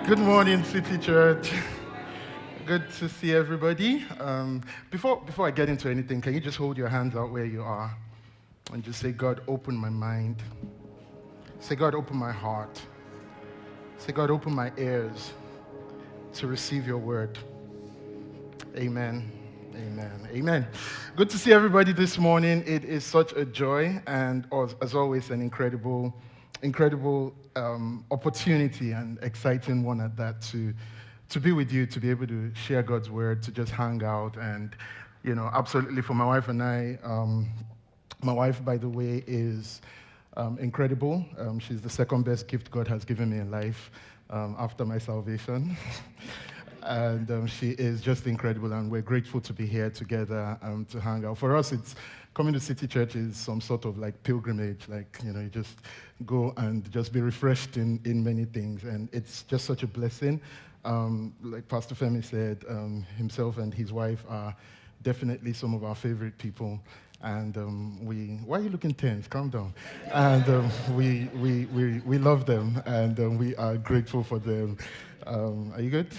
Good morning, City Church. Good to see everybody. Before I get into anything, can you just hold your hands out where you are and just say, God, open my mind. Say, God, open my heart. Say, God, open my ears to receive your word. Amen. Amen. Amen. Good to see everybody this morning. It is such a joy and, as always, an incredible opportunity and exciting one at that to be with you, to be able to share God's word, to just hang out. And, absolutely for my wife and I, my wife, by the way, is incredible. She's the second best gift God has given me in life after my salvation. And she is just incredible, and we're grateful to be here together to hang out. For us, it's coming to City Church is some sort of like pilgrimage, you just go and just be refreshed in many things, and it's just such a blessing. Like Pastor Femi said, himself and his wife are definitely some of our favorite people. And why are you looking tense? Calm down. And we love them, and we are grateful for them. Are you good?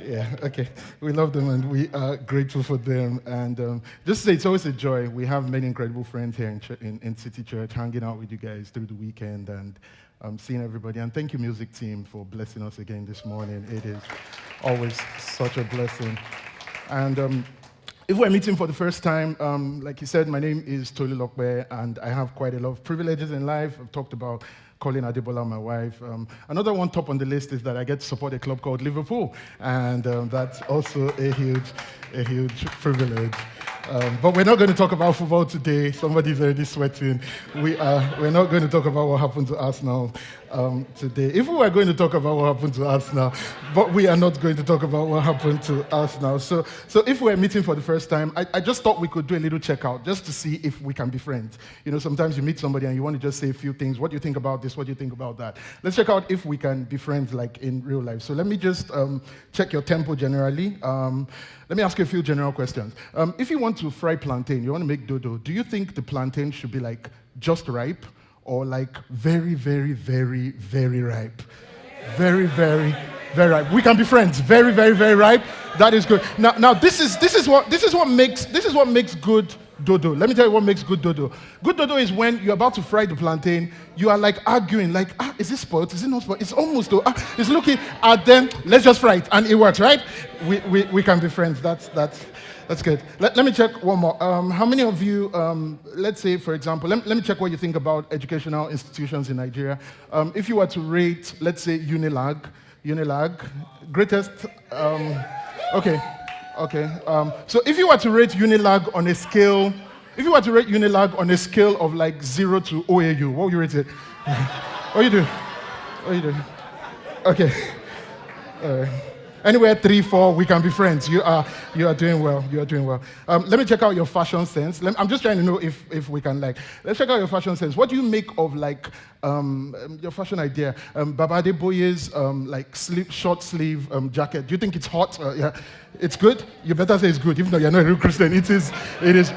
Yeah, okay. We love them, and we are grateful for them. And just to say, it's always a joy. We have many incredible friends here in City Church, hanging out with you guys through the weekend and seeing everybody. And thank you, music team, for blessing us again this morning. It is always such a blessing. And if we're meeting for the first time, like you said, my name is Tolulope, and I have quite a lot of privileges in life. I've talked about calling Adebola my wife. Another one top on the list is that I get to support a club called Liverpool, and that's also a huge privilege. But we're not going to talk about football today. Somebody's already sweating. We're not going to talk about what happened to Arsenal today. If we were going to talk about what happened to Arsenal, but we are not going to talk about what happened to Arsenal. So if we're meeting for the first time, I just thought we could do a little checkout just to see if we can be friends. Sometimes you meet somebody and you want to just say a few things. What do you think about this? What do you think about that? Let's check out if we can be friends like in real life. So let me just check your tempo generally. Let me ask you a few general questions. If you want to fry plantain, you want to make dodo, do you think the plantain should be like just ripe or like very, very, very, very ripe? Very, very, very ripe. We can be friends. Very, very, very ripe. That is good. Now this is what makes good dodo. Let me tell you what makes good dodo. Good dodo is when you're about to fry the plantain, you are like arguing, like, is it spoiled? Is it not spoiled? It's almost though. It's looking at them. Let's just fry it, and it works, right? We can be friends. That's good. Let me check one more. How many of you, let's say, for example, let me check what you think about educational institutions in Nigeria. If you were to rate, let's say, Unilag, greatest, okay. So if you were to rate Unilag on a scale, of like 0 to OAU, what would you rate it? What you do? Okay. Anywhere 3, 4, we can be friends. You are doing well. Let me check out your fashion sense. I'm just trying to know if we can let's check out your fashion sense. What do you make of your fashion idea? Baba Adeboye's short sleeve jacket. Do you think it's hot? Yeah, it's good. You better say it's good, even though you're not a real Christian. It is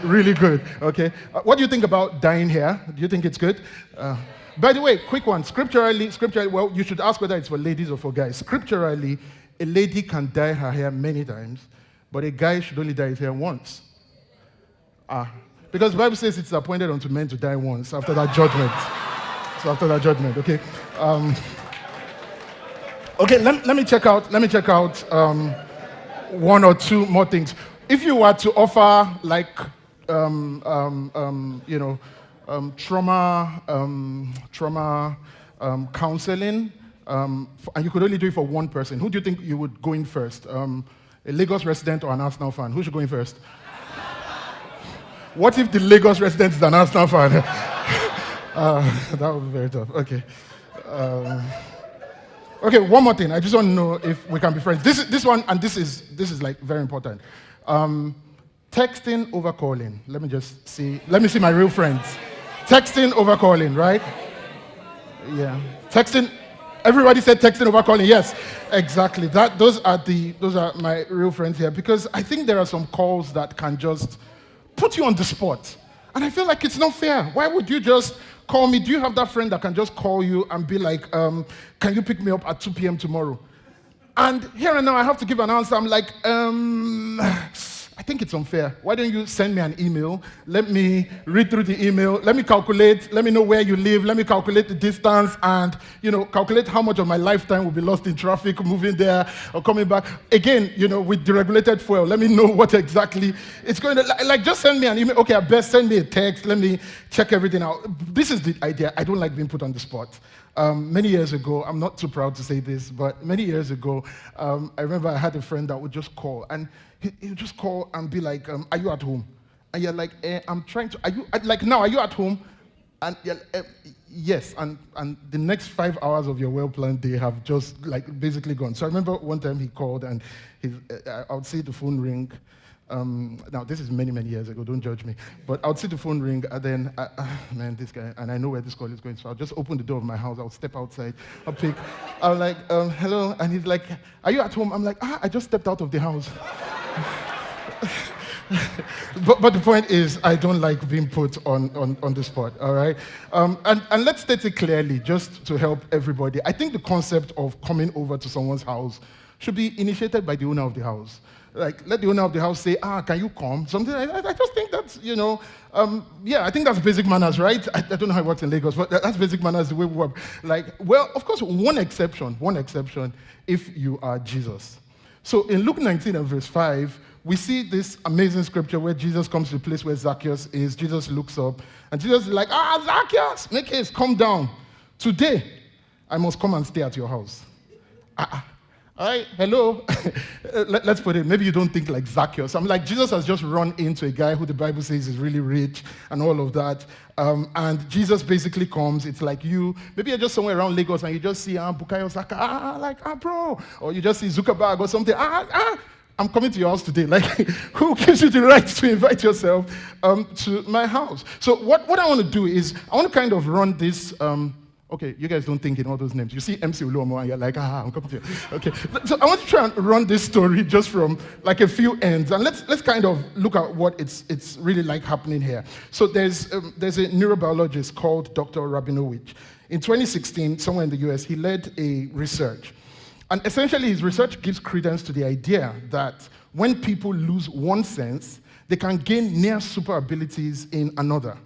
really good. Okay. What do you think about dyeing hair? Do you think it's good? By the way, quick one. Scripturally, well, you should ask whether it's for ladies or for guys. Scripturally, a lady can dye her hair many times, but a guy should only dye his hair once. Because the Bible says it's appointed unto men to die once after that judgment. So after that judgment, okay. Okay, let me check out one or two more things. If you were to offer trauma counseling, and you could only do it for one person, who do you think you would go in first? A Lagos resident or an Arsenal fan? Who should go in first? What if the Lagos resident is an Arsenal fan? That would be very tough. Okay. Okay, one more thing. I just want to know if we can be friends. This one, and this is very important. Texting over calling. Let me see my real friends. Texting over calling, right? Yeah. Texting. Everybody said texting over calling. Yes, exactly. Those are my real friends here, because I think there are some calls that can just put you on the spot. And I feel like it's not fair. Why would you just call me. Do you have that friend that can just call you and be like, can you pick me up at 2 p.m. tomorrow? And here and now, I have to give an answer. I'm like, I think it's unfair. Why don't you send me an email? Let me read through the email. Let me calculate. Let me know where you live. Let me calculate the distance and, calculate how much of my lifetime will be lost in traffic, moving there or coming back. Again, with deregulated fuel, let me know what exactly it's going to, like, just send me an email. Okay, I best send me a text. Let me check everything out. This is the idea. I don't like being put on the spot. Many years ago, I'm not too proud to say this, but many years ago, I remember I had a friend that would just call, and he would just call and be like, are you at home? And you're like, I'm trying to, are you at home? And you're, yes, and the next 5 hours of your well-planned day have just, basically gone. So I remember one time he called, and I would see the phone ring. Now, this is many, many years ago, don't judge me. But I would see the phone ring, and then, man, this guy, and I know where this call is going, so I'll just open the door of my house, I'll step outside, I'll pick, I'm like, hello, and he's like, are you at home? I'm like, I just stepped out of the house. But the point is, I don't like being put on the spot, all right? And let's state it clearly, just to help everybody. I think the concept of coming over to someone's house should be initiated by the owner of the house. Like, let the owner of the house say, can you come? Something I just think that's, I think that's basic manners, right? I don't know how it works in Lagos, but that's basic manners, the way we work. Like, well, of course, one exception, if you are Jesus. So in Luke 19 and verse 5, we see this amazing scripture where Jesus comes to the place where Zaccheus is. Jesus looks up, and Jesus is like, Zaccheus, make haste, come down. Today, I must come and stay at your house. All right, hello. Let's put it, maybe you don't think like Zaccheus. I'm like, Jesus has just run into a guy who the Bible says is really rich and all of that. And Jesus basically comes, it's like maybe you're just somewhere around Lagos and you just see Bukayo Saka, bro. Or you just see Zuckerberg or something, I'm coming to your house today. Like, who gives you the right to invite yourself to my house? So what I want to do is, I want to kind of run this, okay, you guys don't think in all those names. You see MC Uluomo and you're like, I'm coming to you. Okay, so I want to try and run this story just from like a few ends, and let's kind of look at what it's really like happening here. So there's a neurobiologist called Dr. Rabinowitz. In 2016, somewhere in the US, he led a research. And essentially, his research gives credence to the idea that when people lose one sense, they can gain near super abilities in another,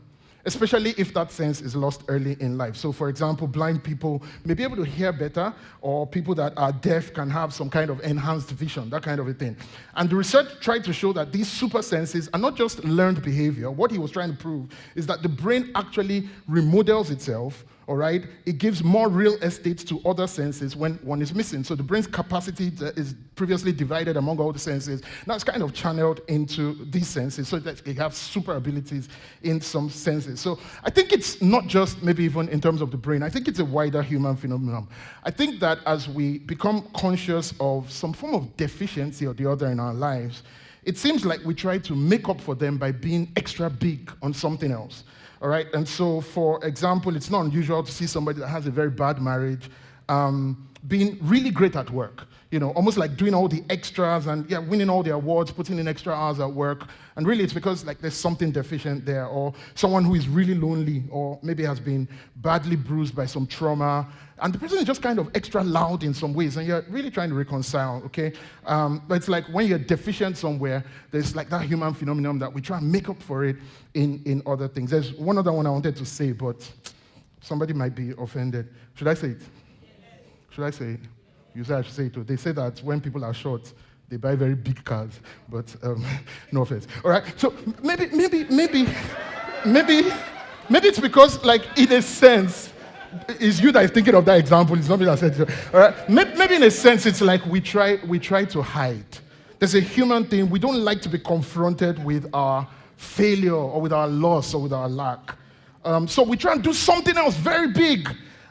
especially if that sense is lost early in life. So, for example, blind people may be able to hear better, or people that are deaf can have some kind of enhanced vision, that kind of a thing. And the research tried to show that these super senses are not just learned behavior. What he was trying to prove is that the brain actually remodels itself. All right, it gives more real estate to other senses when one is missing. So the brain's capacity is previously divided among all the senses. Now it's kind of channeled into these senses so that they have super abilities in some senses. So I think it's not just maybe even in terms of the brain. I think it's a wider human phenomenon. I think that as we become conscious of some form of deficiency or the other in our lives, it seems like we try to make up for them by being extra big on something else. All right, and so, for example, it's not unusual to see somebody that has a very bad marriage being really great at work, almost like doing all the extras and winning all the awards, putting in extra hours at work. And really, it's because like there's something deficient there, or someone who is really lonely, or maybe has been badly bruised by some trauma, and the person is just kind of extra loud in some ways, and you're really trying to reconcile, okay? But it's like when you're deficient somewhere, there's like that human phenomenon that we try and make up for it in other things. There's one other one I wanted to say, but somebody might be offended. Should I say it? Should I say it? You say I should say it too. They say that when people are short, they buy very big cars, but no offense. All right, so maybe it's because, like, in a sense, it's you that is thinking of that example. It's not me that said it. All right, maybe in a sense, it's like we try to hide. There's a human thing. We don't like to be confronted with our failure or with our loss or with our lack. So we try and do something else very big.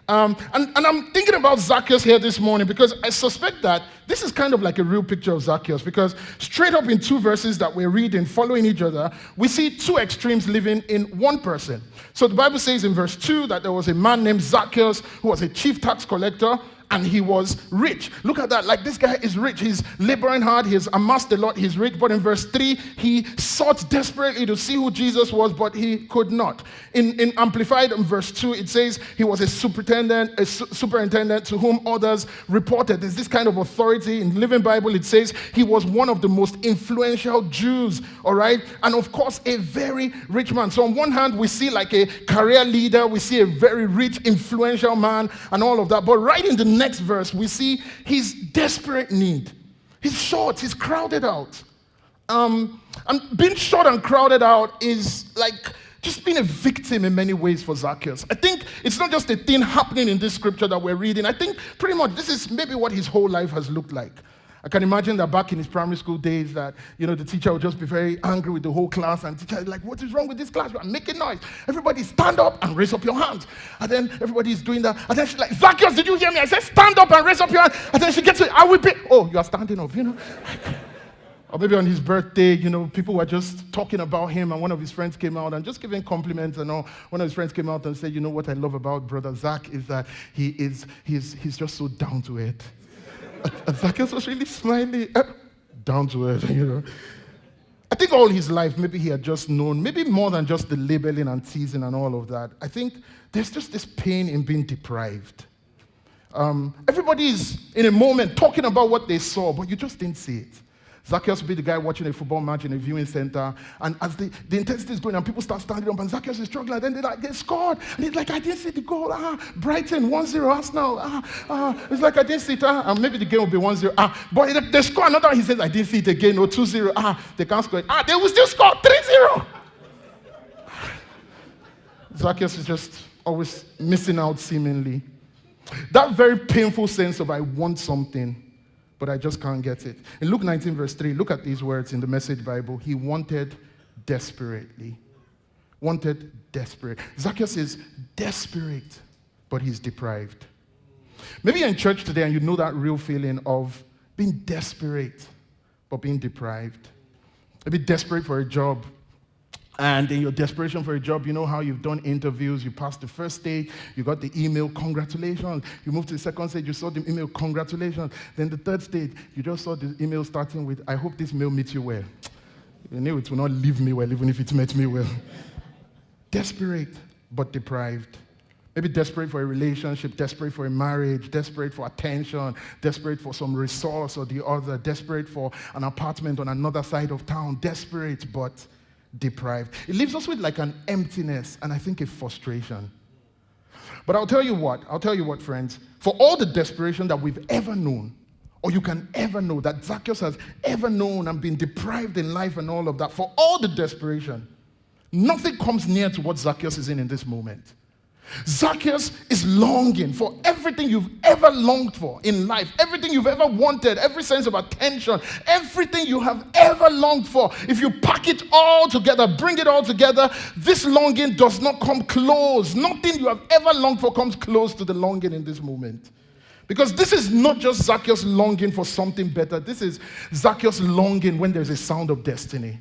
And I'm thinking about Zaccheus here this morning because I suspect that this is kind of like a real picture of Zaccheus, because straight up in two verses that we're reading, following each other, we see two extremes living in one person. So the Bible says in verse 2 that there was a man named Zaccheus who was a chief tax collector, and he was rich. Look at that. Like, this guy is rich. He's laboring hard. He's amassed a lot. He's rich. But in verse 3, he sought desperately to see who Jesus was, but he could not. In Amplified, in verse 2, it says he was a superintendent to whom others reported. There's this kind of authority. In Living Bible, it says he was one of the most influential Jews, all right? And of course, a very rich man. So on one hand, we see like a career leader. We see a very rich, influential man and all of that. But right in the next verse, we see his desperate need. He's short, he's crowded out. And being short and crowded out is like just being a victim in many ways for Zaccheus. I think it's not just a thing happening in this scripture that we're reading. I think pretty much this is maybe what his whole life has looked like. I can imagine that back in his primary school days that, the teacher would just be very angry with the whole class, and the teacher is like, what is wrong with this class? You are making noise. Everybody stand up and raise up your hands. And then everybody's doing that. And then she's like, Zaccheus, did you hear me? I said, stand up and raise up your hand. And then she gets it, I will be, oh, you are standing up, Or maybe on his birthday, people were just talking about him, and one of his friends came out and just giving compliments and all. One of his friends came out and said, what I love about Brother Zach is that he's just so down to earth. And Zaccheus was really smiling, down to earth, I think all his life, maybe he had just known, maybe more than just the labeling and teasing and all of that. I think there's just this pain in being deprived. Everybody's in a moment talking about what they saw, but you just didn't see it. Zaccheus would be the guy watching a football match in a viewing center, and as the intensity is going on, people start standing up, and Zaccheus is struggling, and then they scored, and he's like, I didn't see the goal, Brighton, 1-0, Arsenal, it's like, I didn't see it, and maybe the game will be 1-0, but they score another one, he says, I didn't see it again, or 2-0, they can't score it, they will still score, 3-0. Zaccheus is just always missing out, seemingly. That very painful sense of, I want something, but I just can't get it. In Luke 19, verse 3, look at these words in the Message Bible. He wanted desperately. Wanted desperate. Zaccheus is desperate, but he's deprived. Maybe you're in church today and you know that real feeling of being desperate, but being deprived. Maybe desperate for a job. And in your desperation for a job, you know how you've done interviews, you passed the first stage, you got the email, congratulations. You moved to the second stage, you saw the email, congratulations. Then the third stage, you just saw the email starting with, I hope this mail meets you well. You knew it will not leave me well, even if it met me well. Desperate, but deprived. Maybe desperate for a relationship, desperate for a marriage, desperate for attention, desperate for some resource or the other, desperate for an apartment on another side of town, desperate, but deprived. It leaves us with like an emptiness and I think a frustration. But I'll tell you what, friends, for all the desperation that we've ever known, or you can ever know, that Zaccheus has ever known and been deprived in life and all of that, for all the desperation, nothing comes near to what Zaccheus is in this moment. Zaccheus is longing for everything you've ever longed for in life, everything you've ever wanted, every sense of attention, everything you have ever longed for. If you pack it all together, bring it all together, this longing does not come close. Nothing you have ever longed for comes close to the longing in this moment. Because this is not just Zaccheus longing for something better. This is Zaccheus longing when there's a sound of destiny.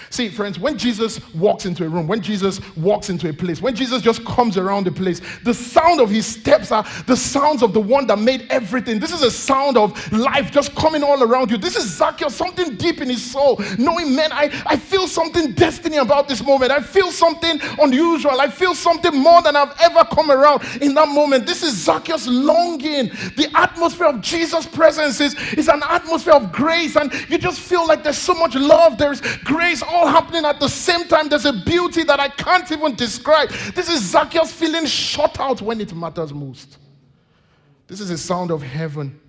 See, friends, when Jesus walks into a room, when Jesus walks into a place, when Jesus just comes around the place, the sound of his steps are the sounds of the one that made everything. This is a sound of life just coming all around you. This is Zaccheus, something deep in his soul, knowing, man, I feel something destiny about this moment. I feel something unusual. I feel something more than I've ever come around in that moment. This is Zaccheus longing. The atmosphere of Jesus' presence is an atmosphere of grace, and you just feel like there's so much love, there's grace all happening at the same time. There's a beauty that I can't even describe. This is Zaccheus feeling shut out when it matters most. This is a sound of heaven.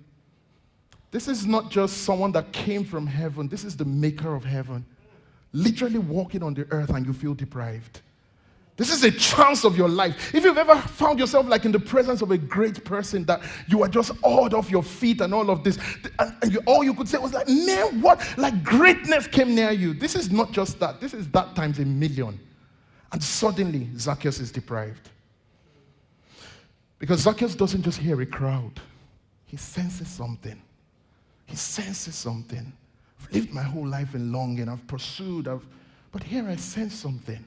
This is not just someone that came from heaven. This is the maker of heaven, literally walking on the earth, and you feel deprived. This is a chance of your life. If you've ever found yourself like in the presence of a great person that you are just awed off your feet and all of this, and all you could say was like, man, what? Like greatness came near you. This is not just that. This is that times a million. And suddenly, Zaccheus is deprived. Because Zaccheus doesn't just hear a crowd. He senses something. He senses something. I've lived my whole life in longing. I've pursued. But here I sense something.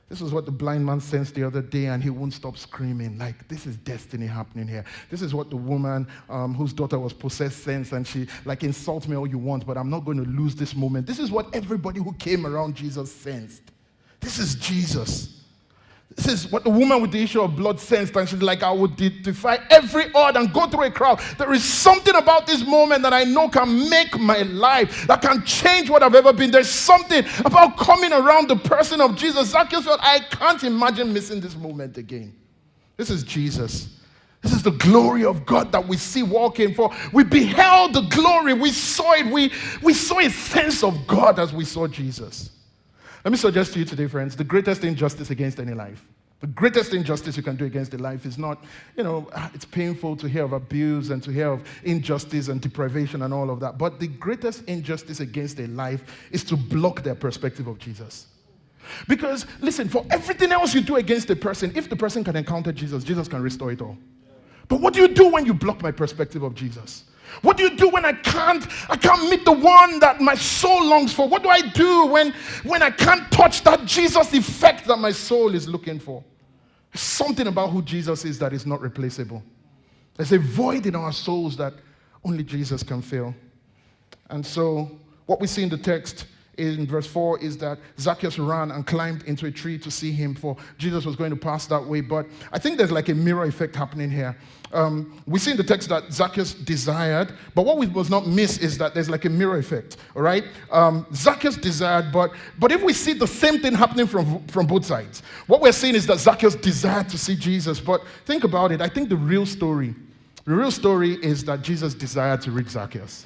This is what the blind man sensed the other day, and he won't stop screaming. Like, this is destiny happening here. This is what the woman whose daughter was possessed sensed, and she, like, insult me all you want, but I'm not going to lose this moment. This is what everybody who came around Jesus sensed. This is Jesus. This is what the woman with the issue of blood sensed, and she's like, I would defy every odd and go through a crowd. There is something about this moment that I know can make my life, that can change what I've ever been. There's something about coming around the person of Jesus. Zaccheus felt, I can't imagine missing this moment again. This is Jesus. This is the glory of God that we see walking. For we beheld the glory, we saw it, we saw a sense of God as we saw Jesus. Let me suggest to you today, friends, the greatest injustice against any life. The greatest injustice you can do against a life is not, it's painful to hear of abuse and to hear of injustice and deprivation and all of that. But the greatest injustice against a life is to block their perspective of Jesus. Because, listen, for everything else you do against a person, if the person can encounter Jesus, Jesus can restore it all. But what do you do when you block my perspective of Jesus? What do you do when I can't meet the one that my soul longs for? What do I do when I can't touch that Jesus effect that my soul is looking for? There's something about who Jesus is that is not replaceable. There's a void in our souls that only Jesus can fill. And so what we see in the text in verse 4 is that Zaccheus ran and climbed into a tree to see him, for Jesus was going to pass that way. But I think there's like a mirror effect happening here. We see in the text that Zaccheus desired, but what we must not miss is that there's like a mirror effect, all right? Zaccheus desired, but if we see the same thing happening from both sides, what we're seeing is that Zaccheus desired to see Jesus. But think about it. I think the real story is that Jesus desired to reach Zaccheus.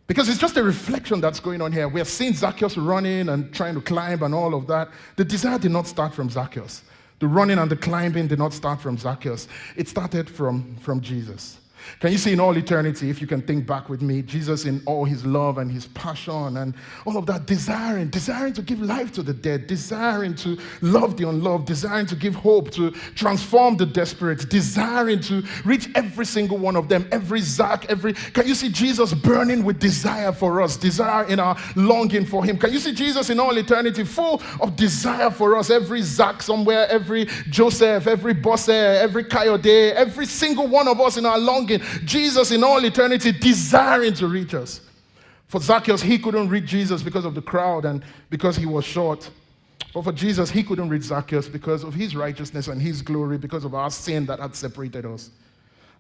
Because it's just a reflection that's going on here. We are seeing Zaccheus running and trying to climb and all of that. The desire did not start from Zaccheus. The running and the climbing did not start from Zaccheus. It started from Jesus. Can you see in all eternity, if you can think back with me, Jesus in all his love and his passion and all of that, desiring to give life to the dead, desiring to love the unloved, desiring to give hope, to transform the desperate, desiring to reach every single one of them, every Zach, can you see Jesus burning with desire for us, desire in our longing for him? Can you see Jesus in all eternity full of desire for us, every Zach somewhere, every Joseph, every Bosse, every Kayode, every single one of us in our longing, Jesus in all eternity desiring to reach us. For Zaccheus, he couldn't reach Jesus because of the crowd and because he was short. But for Jesus, he couldn't reach Zaccheus because of his righteousness and his glory, because of our sin that had separated us.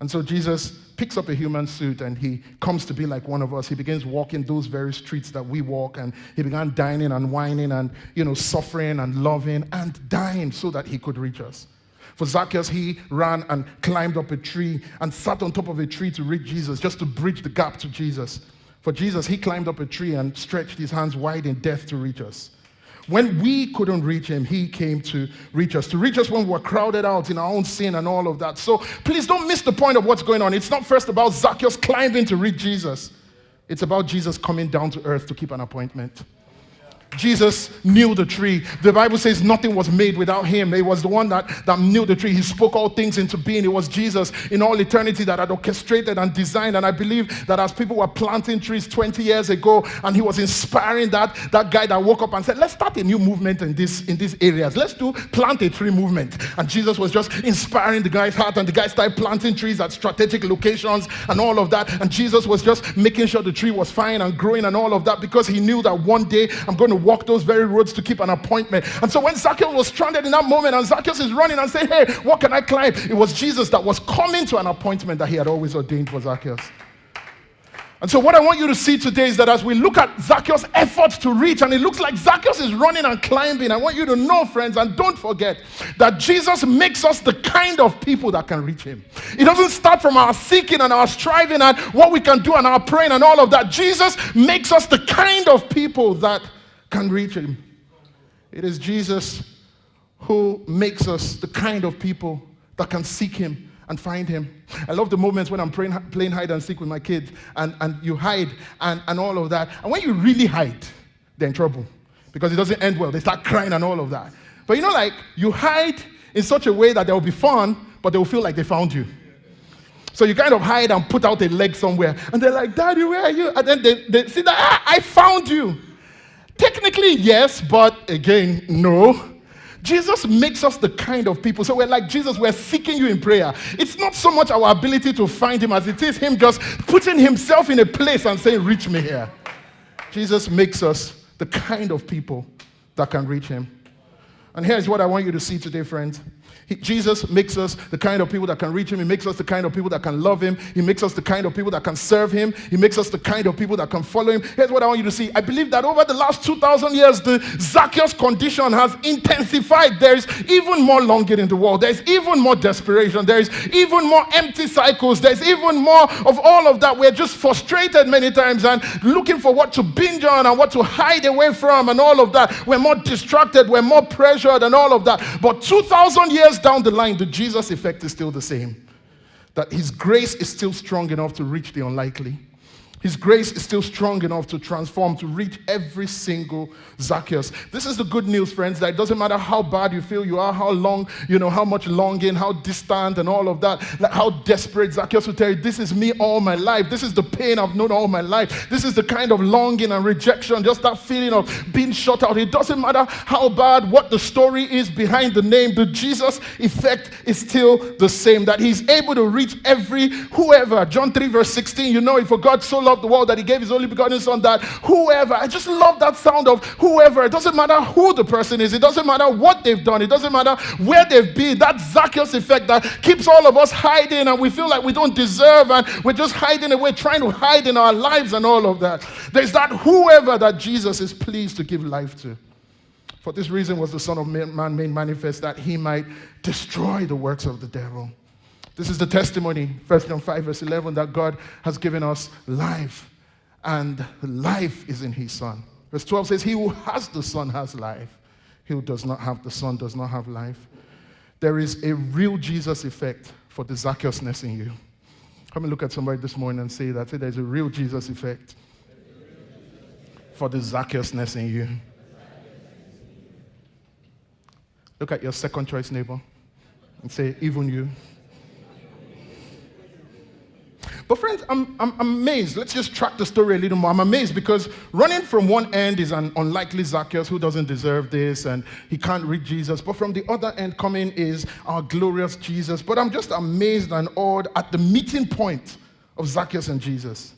And so Jesus picks up a human suit and he comes to be like one of us. He begins walking those very streets that we walk, and he began dining and whining and, suffering and loving and dying so that he could reach us. For Zaccheus, he ran and climbed up a tree and sat on top of a tree to reach Jesus, just to bridge the gap to Jesus. For Jesus, he climbed up a tree and stretched his hands wide in death to reach us. When we couldn't reach him, he came to reach us when we were crowded out in our own sin and all of that. So please don't miss the point of what's going on. It's not first about Zaccheus climbing to reach Jesus. It's about Jesus coming down to earth to keep an appointment. Jesus knew the tree. The Bible says nothing was made without him. It was the one that knew the tree. He spoke all things into being. It was Jesus in all eternity that had orchestrated and designed. And I believe that as people were planting trees 20 years ago, and he was inspiring that guy that woke up and said, let's start a new movement in these areas. Let's plant a tree movement. And Jesus was just inspiring the guy's heart, and the guy started planting trees at strategic locations and all of that. And Jesus was just making sure the tree was fine and growing and all of that, because he knew that one day I'm going to walk those very roads to keep an appointment. And so when Zaccheus was stranded in that moment, and Zaccheus is running and saying, hey, what can I climb? It was Jesus that was coming to an appointment that he had always ordained for Zaccheus. And so what I want you to see today is that as we look at Zaccheus' efforts to reach, and it looks like Zaccheus is running and climbing, I want you to know, friends, and don't forget that Jesus makes us the kind of people that can reach him. It doesn't start from our seeking and our striving and what we can do and our praying and all of that. Jesus makes us the kind of people that can reach him. It is Jesus who makes us the kind of people that can seek him and find him. I love the moments when I'm playing hide and seek with my kids, and you hide and all of that. And when you really hide, they're in trouble because it doesn't end well. They start crying and all of that. But you hide in such a way that there will be fun, but they will feel like they found you. So you kind of hide and put out a leg somewhere, and they're like, Daddy, where are you? And then they see that, I found you. Technically, yes, but again, no. Jesus makes us the kind of people. So we're like, Jesus, we're seeking you in prayer. It's not so much our ability to find him as it is him just putting himself in a place and saying, reach me here. Jesus makes us the kind of people that can reach him. And here's what I want you to see today, friends. Jesus makes us the kind of people that can reach him. He makes us the kind of people that can love him. He makes us the kind of people that can serve him. He makes us the kind of people that can follow him. Here's what I want you to see. I believe that over the last 2,000 years, the Zaccheus condition has intensified. There's even more longing in the world. There's even more desperation. There's even more empty cycles. There's even more of all of that. We're just frustrated many times and looking for what to binge on and what to hide away from and all of that. We're more distracted. We're more pressured and all of that. But 2,000 years down the line, the Jesus effect is still the same. That his grace is still strong enough to reach the unlikely. His grace is still strong enough to transform, to reach every single Zaccheus. This is the good news, friends, that it doesn't matter how bad you feel you are, how long, how much longing, how distant and all of that, like how desperate. Zaccheus will tell you, this is me all my life. This is the pain I've known all my life. This is the kind of longing and rejection, just that feeling of being shut out. It doesn't matter how bad, what the story is behind the name. The Jesus effect is still the same, that he's able to reach whoever. John 3 verse 16, for God so loved the world that he gave his only begotten son, that whoever, I just love that sound of whoever. It doesn't matter who the person is. It doesn't matter what they've done. It doesn't matter where they've been. That Zaccheus effect that keeps all of us hiding and we feel like we don't deserve and we're just hiding away, trying to hide in our lives and all of that. There's that whoever that Jesus is pleased to give life to. For this reason was the Son of Man made manifest, that he might destroy the works of the devil. This is the testimony, 1 John 5 verse 11, that God has given us life, and life is in his Son. Verse 12 says, he who has the Son has life. He who does not have the Son does not have life. There is a real Jesus effect for the Zaccheusness in you. Come and look at somebody this morning and say that. Say there's a real Jesus effect for the Zaccheusness in you. Look at your second choice neighbor and say, even you. But friends, I'm amazed. Let's just track the story a little more. I'm amazed because running from one end is an unlikely Zaccheus who doesn't deserve this and he can't reach Jesus. But from the other end coming is our glorious Jesus. But I'm just amazed and awed at the meeting point of Zaccheus and Jesus.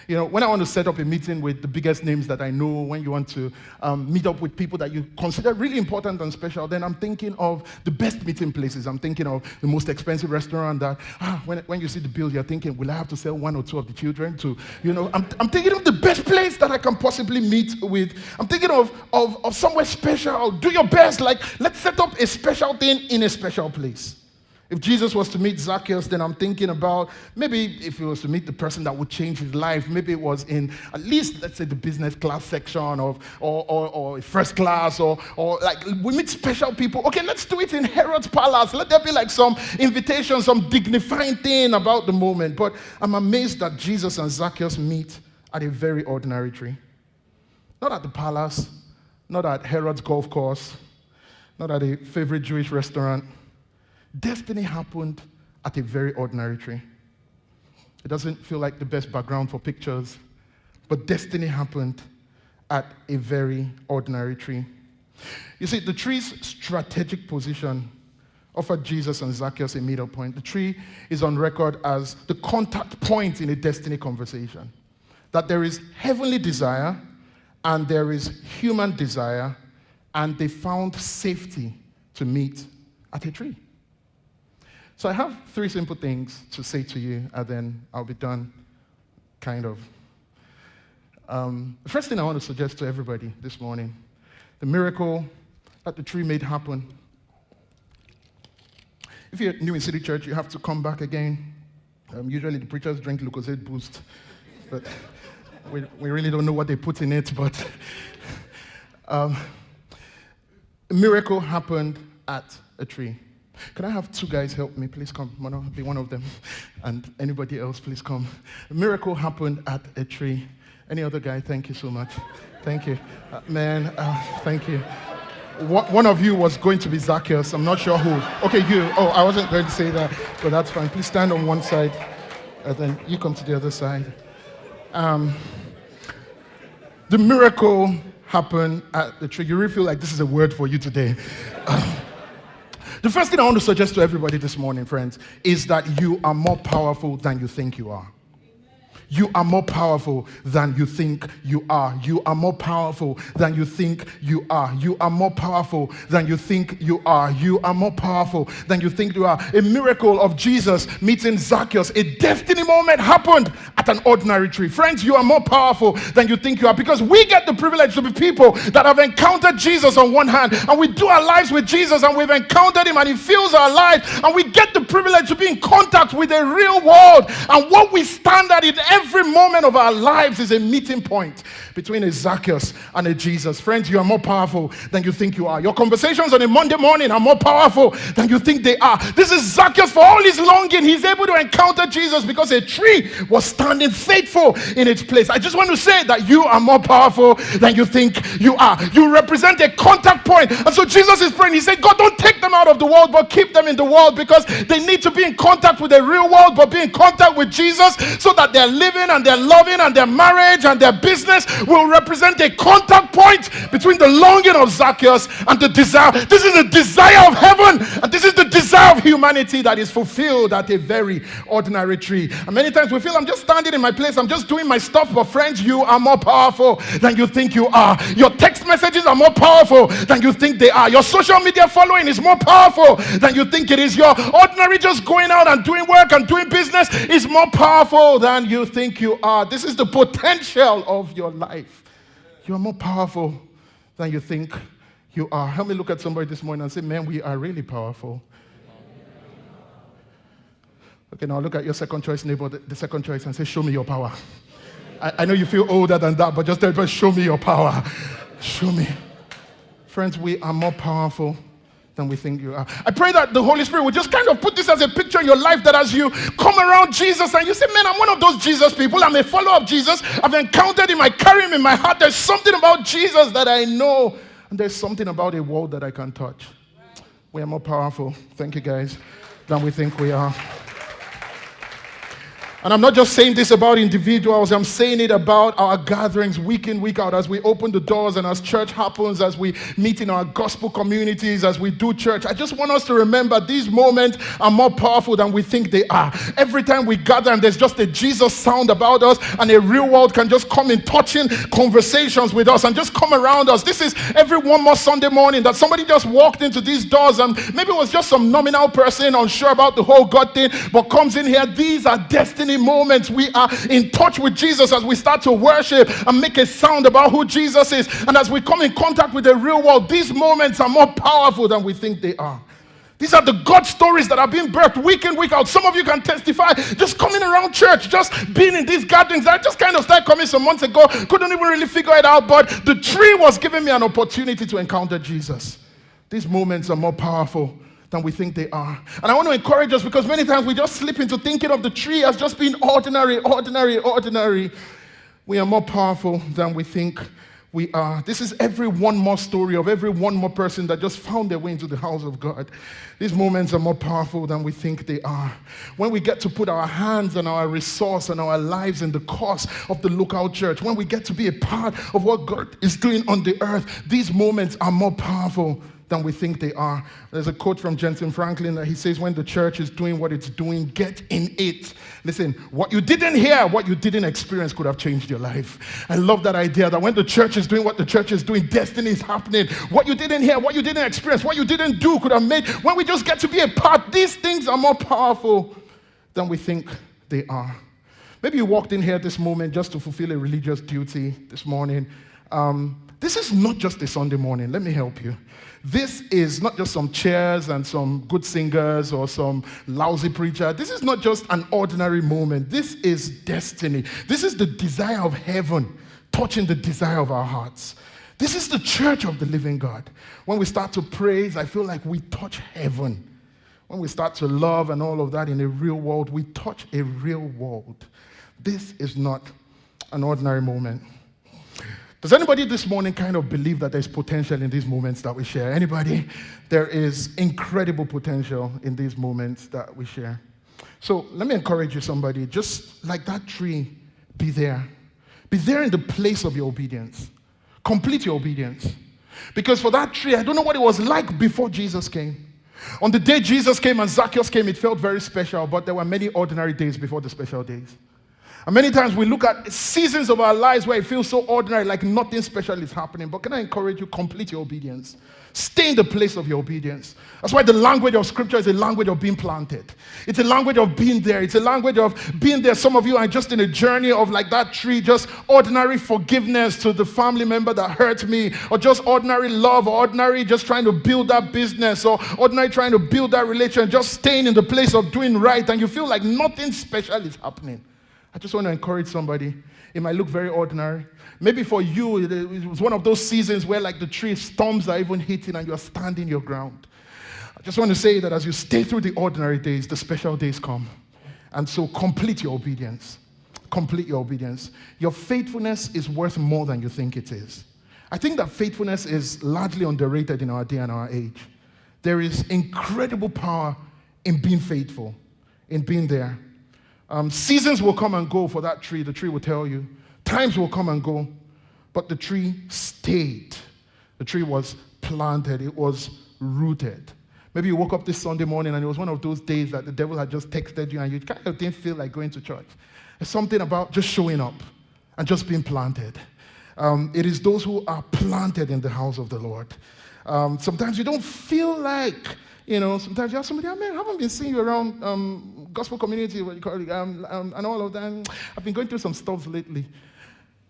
When I want to set up a meeting with the biggest names that I know, when you want to meet up with people that you consider really important and special, then I'm thinking of the best meeting places. I'm thinking of the most expensive restaurant that, when you see the bill, you're thinking, will I have to sell one or two of the children to, I'm thinking of the best place that I can possibly meet with. I'm thinking of somewhere special. Do your best. Let's set up a special thing in a special place. If Jesus was to meet Zaccheus, then I'm thinking about maybe if he was to meet the person that would change his life, maybe it was in at least, let's say, the business class section or first class or we meet special people. Okay, let's do it in Herod's palace. Let there be some invitation, some dignifying thing about the moment. But I'm amazed that Jesus and Zaccheus meet at a very ordinary tree. Not at the palace, not at Herod's golf course, not at a favorite Jewish restaurant. Destiny happened at a very ordinary tree. It doesn't feel like the best background for pictures, but destiny happened at a very ordinary tree. You see, the tree's strategic position offered Jesus and Zaccheus a meet-up point. The tree is on record as the contact point in a destiny conversation. That there is heavenly desire and there is human desire, and they found safety to meet at a tree. So I have three simple things to say to you, and then I'll be done, kind of. The first thing I want to suggest to everybody this morning, the miracle that the tree made happen. If you're new in City Church, you have to come back again. Usually the preachers drink Lucozade Boost, but we really don't know what they put in it, but a miracle happened at a tree. Can I have two guys help me? Please come. Mono, be one of them. And anybody else, please come. A miracle happened at a tree. Any other guy? Thank you so much. Thank you. Thank you. One of you was going to be Zaccheus. I'm not sure who. Okay, you. Oh, I wasn't going to say that, but that's fine. Please stand on one side, and then you come to the other side. The miracle happen at the tree. You really feel like this is a word for you today. The first thing I want to suggest to everybody this morning, friends, is that you are more powerful than you think you are. You are more powerful than you think you are. You are more powerful than you think you are. You are more powerful than you think you are. You are more powerful than you think you are. A miracle of Jesus meeting Zaccheus, a destiny moment happened at an ordinary tree. Friends, you are more powerful than you think you are, because we get the privilege to be people that have encountered Jesus on one hand, and we do our lives with Jesus, and we've encountered him, and he fills our lives, and we get the privilege to be in contact with the real world. And what we stand at in every moment of our lives is a meeting point between a Zaccheus and a Jesus. Friends, you are more powerful than you think you are. Your conversations on a Monday morning are more powerful than you think they are. This is Zaccheus. For all his longing, he's able to encounter Jesus because a tree was standing faithful in its place. I just want to say that you are more powerful than you think you are. You represent a contact point. And so Jesus is praying. He said, God, don't take them out of the world, but keep them in the world, because they need to be in contact with the real world, but be in contact with Jesus, so that they're living and they're loving and their marriage and their business will represent a contact point between the longing of Zaccheus and the desire. This is the desire of heaven, and this is the desire of humanity that is fulfilled at a very ordinary tree. And many times we feel, I'm just standing in my place, I'm just doing my stuff. But friends, you are more powerful than you think you are. Your text messages are more powerful than you think they are. Your social media following is more powerful than you think it is. Your ordinary just going out and doing work and doing business is more powerful than you think you are. This is the potential of your life. You are more powerful than you think you are. Help me look at somebody this morning and say, man, we are really powerful. Okay, now look at your second choice neighbor, the second choice, and say, show me your power. I know you feel older than that, but just tell me, show me your power. Show me. Friends, we are more powerful than we think you are. I pray that the Holy Spirit will just kind of put this as a picture in your life, that as you come around Jesus and you say, man, I'm one of those Jesus people, I'm a follower of Jesus, I've encountered him, I carry him in my heart, there's something about Jesus that I know, and there's something about a world that I can touch. We are more powerful, thank you guys, than we think we are. And I'm not just saying this about individuals, I'm saying it about our gatherings week in, week out, as we open the doors and as church happens, as we meet in our gospel communities, as we do church. I just want us to remember these moments are more powerful than we think they are. Every time we gather and there's just a Jesus sound about us, and a real world can just come in touching conversations with us and just come around us. This is every one more Sunday morning that somebody just walked into these doors, and maybe it was just some nominal person unsure about the whole God thing, but comes in here. These are destiny moments. We are in touch with Jesus as we start to worship and make a sound about who Jesus is. And as we come in contact with the real world, these moments are more powerful than we think they are. These are the God stories that are being birthed week in, week out. Some of you can testify, just coming around church, just being in these gatherings. I just kind of started coming some months ago, couldn't even really figure it out, but the tree was giving me an opportunity to encounter Jesus. These moments are more powerful than we think they are. And I want to encourage us, because many times we just slip into thinking of the tree as just being ordinary. We are more powerful than we think we are. This is every one more story of every one more person that just found their way into the house of God. These moments are more powerful than we think they are. When we get to put our hands and our resource and our lives in the cause of the local church, when we get to be a part of what God is doing on the earth, these moments are more powerful than we think they are. There's a quote from Jensen Franklin that he says, when the church is doing what it's doing, get in it. Listen, what you didn't hear, what you didn't experience could have changed your life. I love that idea that when the church is doing what the church is doing, destiny is happening. What you didn't hear, what you didn't experience, what you didn't do could have made. When we just get to be a part, these things are more powerful than we think they are. Maybe you walked in here this moment just to fulfill a religious duty this morning. This is not just a Sunday morning. Let me help you. This is not just some chairs and some good singers or some lousy preacher. This is not just an ordinary moment. This is destiny. This is the desire of heaven touching the desire of our hearts. This is the church of the living God. When we start to praise, I feel like we touch heaven. When we start to love and all of that in a real world, we touch a real world. This is not an ordinary moment. Does anybody this morning kind of believe that there's potential in these moments that we share? Anybody? There is incredible potential in these moments that we share. So let me encourage you, somebody, just like that tree, be there. Be there in the place of your obedience. Complete your obedience. Because for that tree, I don't know what it was like before Jesus came. On the day Jesus came and Zaccheus came, it felt very special, but there were many ordinary days before the special days. And many times we look at seasons of our lives where it feels so ordinary, like nothing special is happening. But can I encourage you, complete your obedience. Stay in the place of your obedience. That's why the language of Scripture is a language of being planted. It's a language of being there. It's a language of being there. Some of you are just in a journey of like that tree, just ordinary forgiveness to the family member that hurt me, or just ordinary love, or ordinary just trying to build that business, or ordinary trying to build that relation, just staying in the place of doing right, and you feel like nothing special is happening. I just want to encourage somebody. It might look very ordinary. Maybe for you, it was one of those seasons where like the tree, storms are even hitting and you're standing your ground. I just want to say that as you stay through the ordinary days, the special days come. And so complete your obedience. Complete your obedience. Your faithfulness is worth more than you think it is. I think that faithfulness is largely underrated in our day and our age. There is incredible power in being faithful, in being there. Seasons will come and go for that tree. The tree will tell you. Times will come and go. But the tree stayed. The tree was planted. It was rooted. Maybe you woke up this Sunday morning and it was one of those days that the devil had just texted you and you kind of didn't feel like going to church. There's something about just showing up and just being planted. It is those who are planted in the house of the Lord. Sometimes you don't feel like, sometimes you have somebody, man, I haven't been seeing you around gospel community, what you call it, and all of that. I've been going through some stuff lately.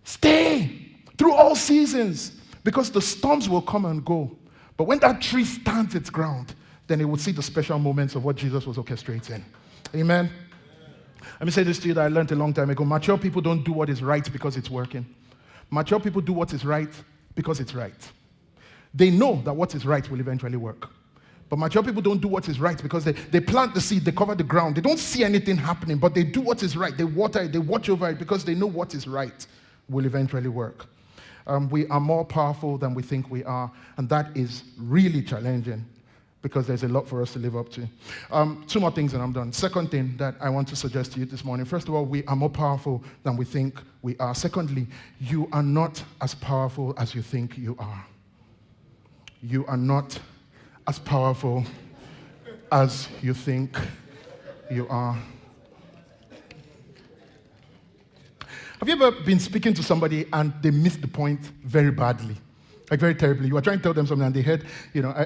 Stay through all seasons, because the storms will come and go. But when that tree stands its ground, then it will see the special moments of what Jesus was orchestrating. Amen? Let me say this to you that I learned a long time ago. Mature people don't do what is right because it's working. Mature people do what is right because it's right. They know that what is right will eventually work. But mature people don't do what is right because they plant the seed, they cover the ground. They don't see anything happening, but they do what is right. They water it, they watch over it because they know what is right will eventually work. We are more powerful than we think we are, and that is really challenging because there's a lot for us to live up to. Two more things and I'm done. Second thing that I want to suggest to you this morning. First of all, we are more powerful than we think we are. Secondly, you are not as powerful as you think you are. You are not as powerful as you think you are. Have you ever been speaking to somebody and they missed the point very badly? Like very terribly. You were trying to tell them something and they heard,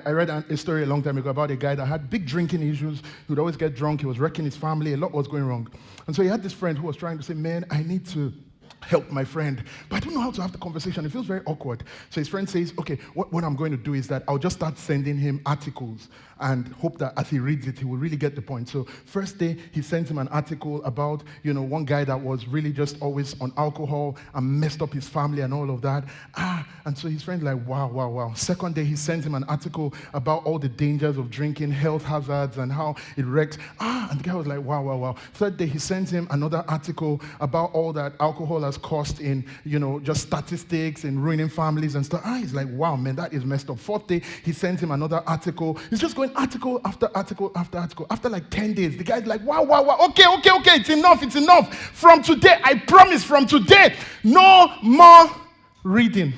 I read a story a long time ago about a guy that had big drinking issues. He would always get drunk. He was wrecking his family. A lot was going wrong. And so he had this friend who was trying to say, man, I need to help my friend, but I don't know how to have the conversation. It feels very awkward. So his friend says, okay, what I'm going to do is that I'll just start sending him articles and hope that as he reads it, he will really get the point. So first day, he sends him an article about, one guy that was really just always on alcohol and messed up his family and all of that. And so his friend's like, wow. Second day, he sends him an article about all the dangers of drinking, health hazards, and how it wrecks. And the guy was like, wow. Third day, he sends him another article about all that alcohol has cost in, just statistics and ruining families and stuff. He's like, wow, man, that is messed up. Fourth day, he sends him another article. He's just going article after article after article. After like 10 days, the guy's like, wow. Okay, it's enough. From today, I promise, from today, no more reading.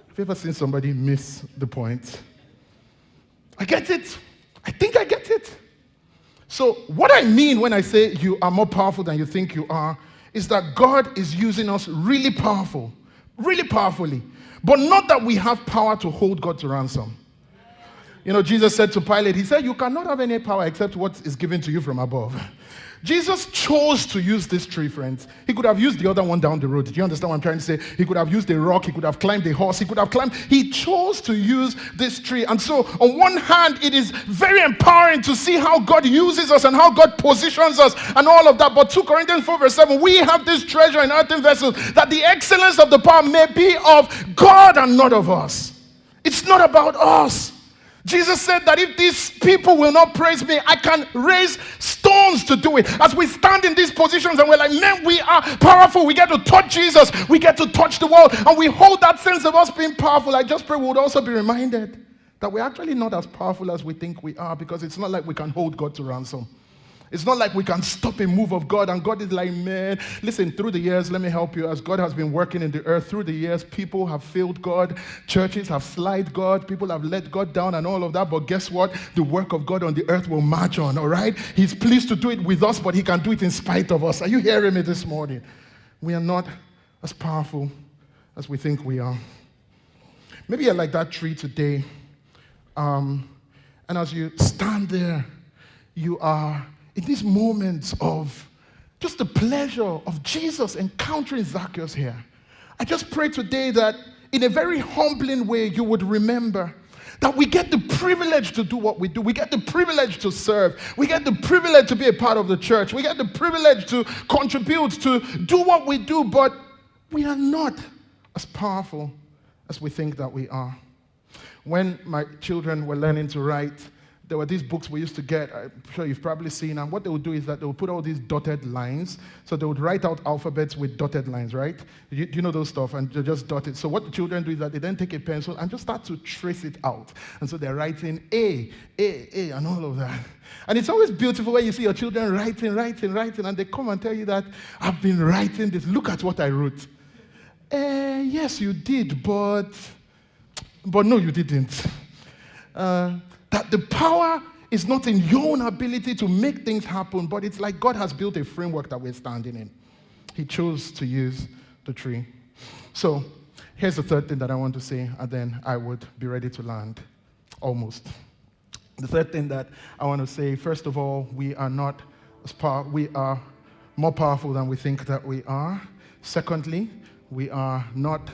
Have you ever seen somebody miss the point? I get it. I think I get it. So what I mean when I say you are more powerful than you think you are is that God is using us really powerfully, but not that we have power to hold God to ransom. Jesus said to Pilate, he said, you cannot have any power except what is given to you from above. Jesus chose to use this tree, friends. He could have used the other one down the road. Do you understand what I'm trying to say? He could have used a rock. He could have climbed a horse. He chose to use this tree. And so, on one hand, it is very empowering to see how God uses us and how God positions us and all of that. But 2 Corinthians 4 verse 7, we have this treasure in earthen vessels, that the excellence of the power may be of God and not of us. It's not about us. Jesus said that if these people will not praise me, I can raise stones to do it. As we stand in these positions and we're like, man, we are powerful. We get to touch Jesus. We get to touch the world. And we hold that sense of us being powerful. I just pray we would also be reminded that we're actually not as powerful as we think we are, because it's not like we can hold God to ransom. It's not like we can stop a move of God and God is like, man, listen, through the years, let me help you. As God has been working in the earth, through the years, people have failed God, churches have slighted God, people have let God down and all of that. But guess what? The work of God on the earth will march on, all right? He's pleased to do it with us, but he can do it in spite of us. Are you hearing me this morning? We are not as powerful as we think we are. Maybe you're like that tree today, and as you stand there, you are in these moments of just the pleasure of Jesus encountering Zaccheus here. I just pray today that in a very humbling way, you would remember that we get the privilege to do what we do. We get the privilege to serve. We get the privilege to be a part of the church. We get the privilege to contribute, to do what we do, but we are not as powerful as we think that we are. When my children were learning to write, there were these books we used to get, I'm sure you've probably seen, and what they would do is that they would put all these dotted lines. So they would write out alphabets with dotted lines, right? You know those stuff, and they just dot it. So what the children do is that they then take a pencil and just start to trace it out. And so they're writing A, and all of that. And it's always beautiful when you see your children writing, and they come and tell you that, I've been writing this, look at what I wrote. Yes, you did, but no, you didn't. That the power is not in your own ability to make things happen, but it's like God has built a framework that we're standing in. He chose to use the tree. So here's the third thing that I want to say, and then I would be ready to land. Almost. The third thing that I want to say, first of all, we are not as we are more powerful than we think that we are. Secondly, we are not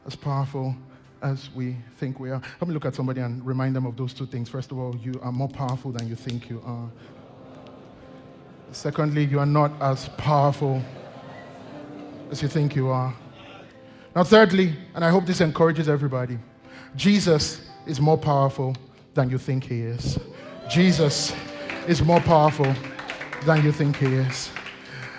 as powerful as we think we are. Let me look at somebody and remind them of those two things. First of all, you are more powerful than you think you are. Secondly, you are not as powerful as you think you are. Now, thirdly, and I hope this encourages everybody, Jesus is more powerful than you think he is. Jesus is more powerful than you think he is.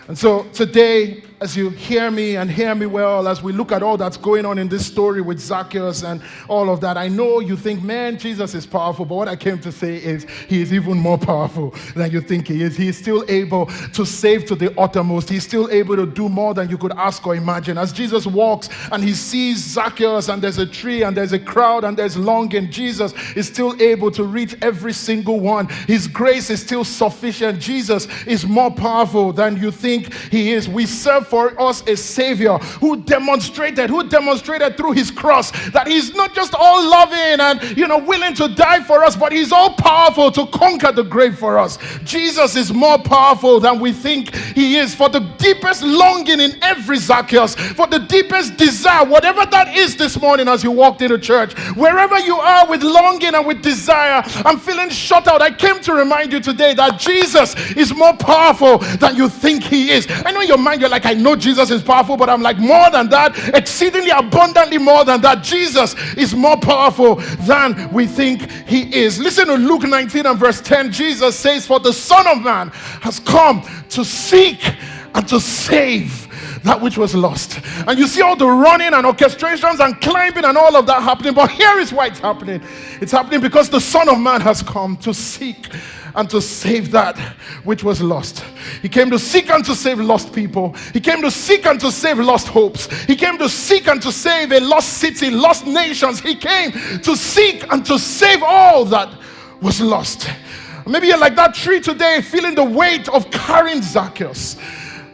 And so today, as you hear me and hear me well, as we look at all that's going on in this story with Zaccheus and all of that, I know you think, man, Jesus is powerful, but what I came to say is he is even more powerful than you think he is. He is still able to save to the uttermost. He's still able to do more than you could ask or imagine. As Jesus walks and he sees Zaccheus and there's a tree and there's a crowd and there's longing, Jesus is still able to reach every single one. His grace is still sufficient. Jesus is more powerful than you think he is. We serve for us a Savior who demonstrated through his cross that he's not just all loving and willing to die for us, but he's all powerful to conquer the grave for us. Jesus is more powerful than we think he is. For the deepest longing in every Zaccheus, for the deepest desire, whatever that is this morning as you walked into church, wherever you are with longing and with desire, I'm feeling shut out. I came to remind you today that Jesus is more powerful than you think he is. I know in your mind you're like, I know Jesus is powerful, but I'm like, more than that, exceedingly abundantly more than that. Jesus is more powerful than we think he is. Listen to Luke 19 and verse 10. Jesus says, for the Son of Man has come to seek and to save that which was lost. And you see all the running and orchestrations and climbing and all of that happening, but here is why it's happening. It's happening because the Son of Man has come to seek and to save that which was lost. He came to seek and to save lost people. He came to seek and to save lost hopes. He came to seek and to save a lost city, lost nations. He came to seek and to save all that was lost. Maybe you're like that tree today, feeling the weight of carrying Zaccheus.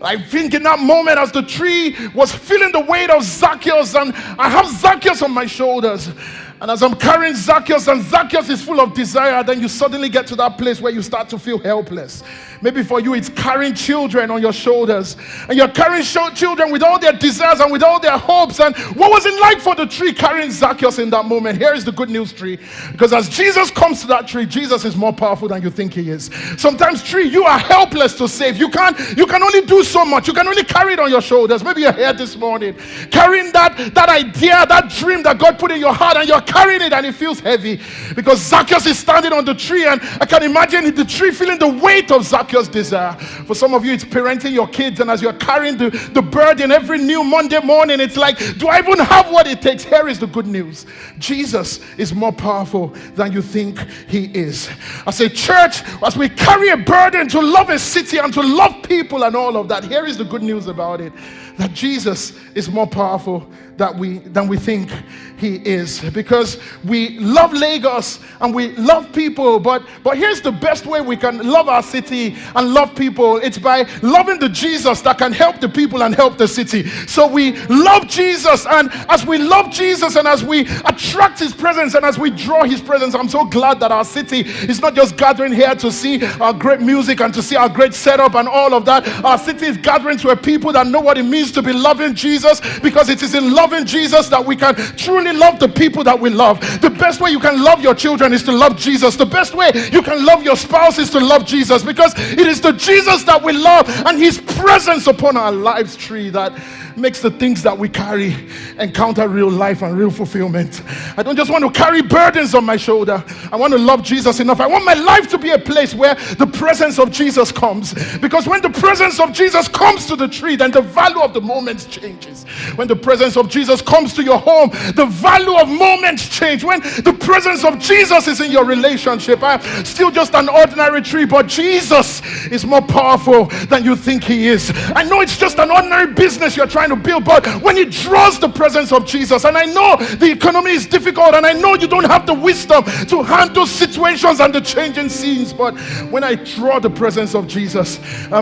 I think in that moment as the tree was feeling the weight of Zaccheus, and I have Zaccheus on my shoulders, and as I'm carrying Zaccheus and Zaccheus is full of desire, then you suddenly get to that place where you start to feel helpless. Maybe for you it's carrying children on your shoulders, and you're carrying children with all their desires and with all their hopes. And what was it like for the tree carrying Zaccheus in that moment? Here is the good news, tree, because as Jesus comes to that tree, Jesus is more powerful than you think he is. Sometimes, tree, you are helpless to save. You can only do so much. You can only carry it on your shoulders. Maybe you're here this morning carrying that idea, that dream that God put in your heart, and you're carrying it and it feels heavy because Zaccheus is standing on the tree, and I can imagine the tree feeling the weight of Zaccheus. Zaccheus' desire. For some of you, it's parenting your kids, and as you're carrying the burden every new Monday morning, it's like, do I even have what it takes? Here is the good news. Jesus is more powerful than you think he is. As a church, as we carry a burden to love a city and to love people and all of that, here is the good news about it, that Jesus is more powerful than we think he is, because we love Lagos and we love people, but here's the best way we can love our city and love people. It's by loving the Jesus that can help the people and help the city. So we love Jesus, and as we love Jesus and as we attract his presence and as we draw his presence, I'm so glad that our city is not just gathering here to see our great music and to see our great setup and all of that. Our city is gathering to a people that know what it means to be loving Jesus, because it is in loving Jesus that we can truly love the people that we love. The best way you can love your children is to love Jesus. The best way you can love your spouse is to love Jesus, because it is the Jesus that we love and his presence upon our lives tree that makes the things that we carry encounter real life and real fulfillment. I don't just want to carry burdens on my shoulder. I want to love Jesus enough. I want my life to be a place where the presence of Jesus comes, because when the presence of Jesus comes to the tree, then the value of the moments changes. When the presence of Jesus comes to your home, the value of moments change. When the presence of Jesus is in your relationship, I'm still just an ordinary tree, but Jesus is more powerful than you think he is. I know it's just an ordinary business you're trying to build, but when it draws the presence of Jesus, and I know the economy is difficult, and I know you don't have the wisdom to handle situations and the changing scenes, but when I draw the presence of Jesus,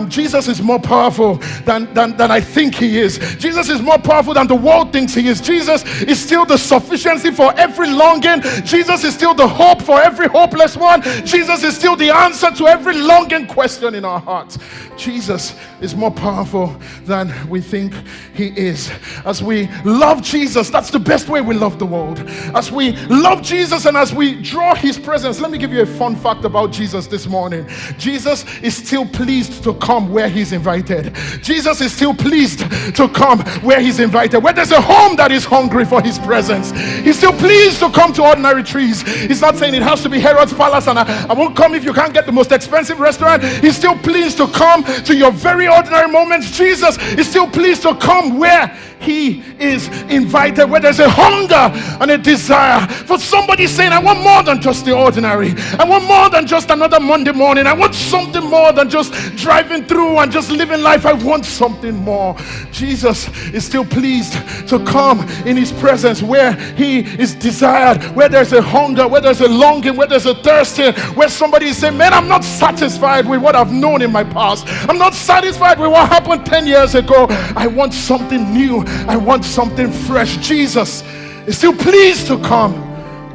Jesus is more powerful than I think he is. Jesus is more powerful than the world thinks he is. Jesus is still the sufficiency for every longing. Jesus is still the hope for every hopeless one. Jesus is still the answer to every longing question in our hearts. Jesus is more powerful than we think he is. As we love Jesus, that's the best way we love the world. As we love Jesus and as we draw his presence, let me give you a fun fact about Jesus this morning. Jesus is still pleased to come where he's invited. Jesus is still pleased to come where he's invited. Where there's a home that is hungry for his presence, he's still pleased to come to ordinary trees. He's not saying it has to be Herod's palace and I won't come if you can't get the most expensive restaurant. He's still pleased to come to your very ordinary moments. Jesus is still pleased to come where he is invited, where there's a hunger and a desire for somebody saying, I want more than just the ordinary. I want more than just another Monday morning. I want something more than just driving through and just living life. I want something more. Jesus is still pleased to come in his presence where he is desired, where there's a hunger, where there's a longing, where there's a thirsting, where somebody is saying, man, I'm not satisfied with what I've known in my past. I'm not satisfied with what happened 10 years ago. I want something new. I want something fresh. Jesus is still pleased to come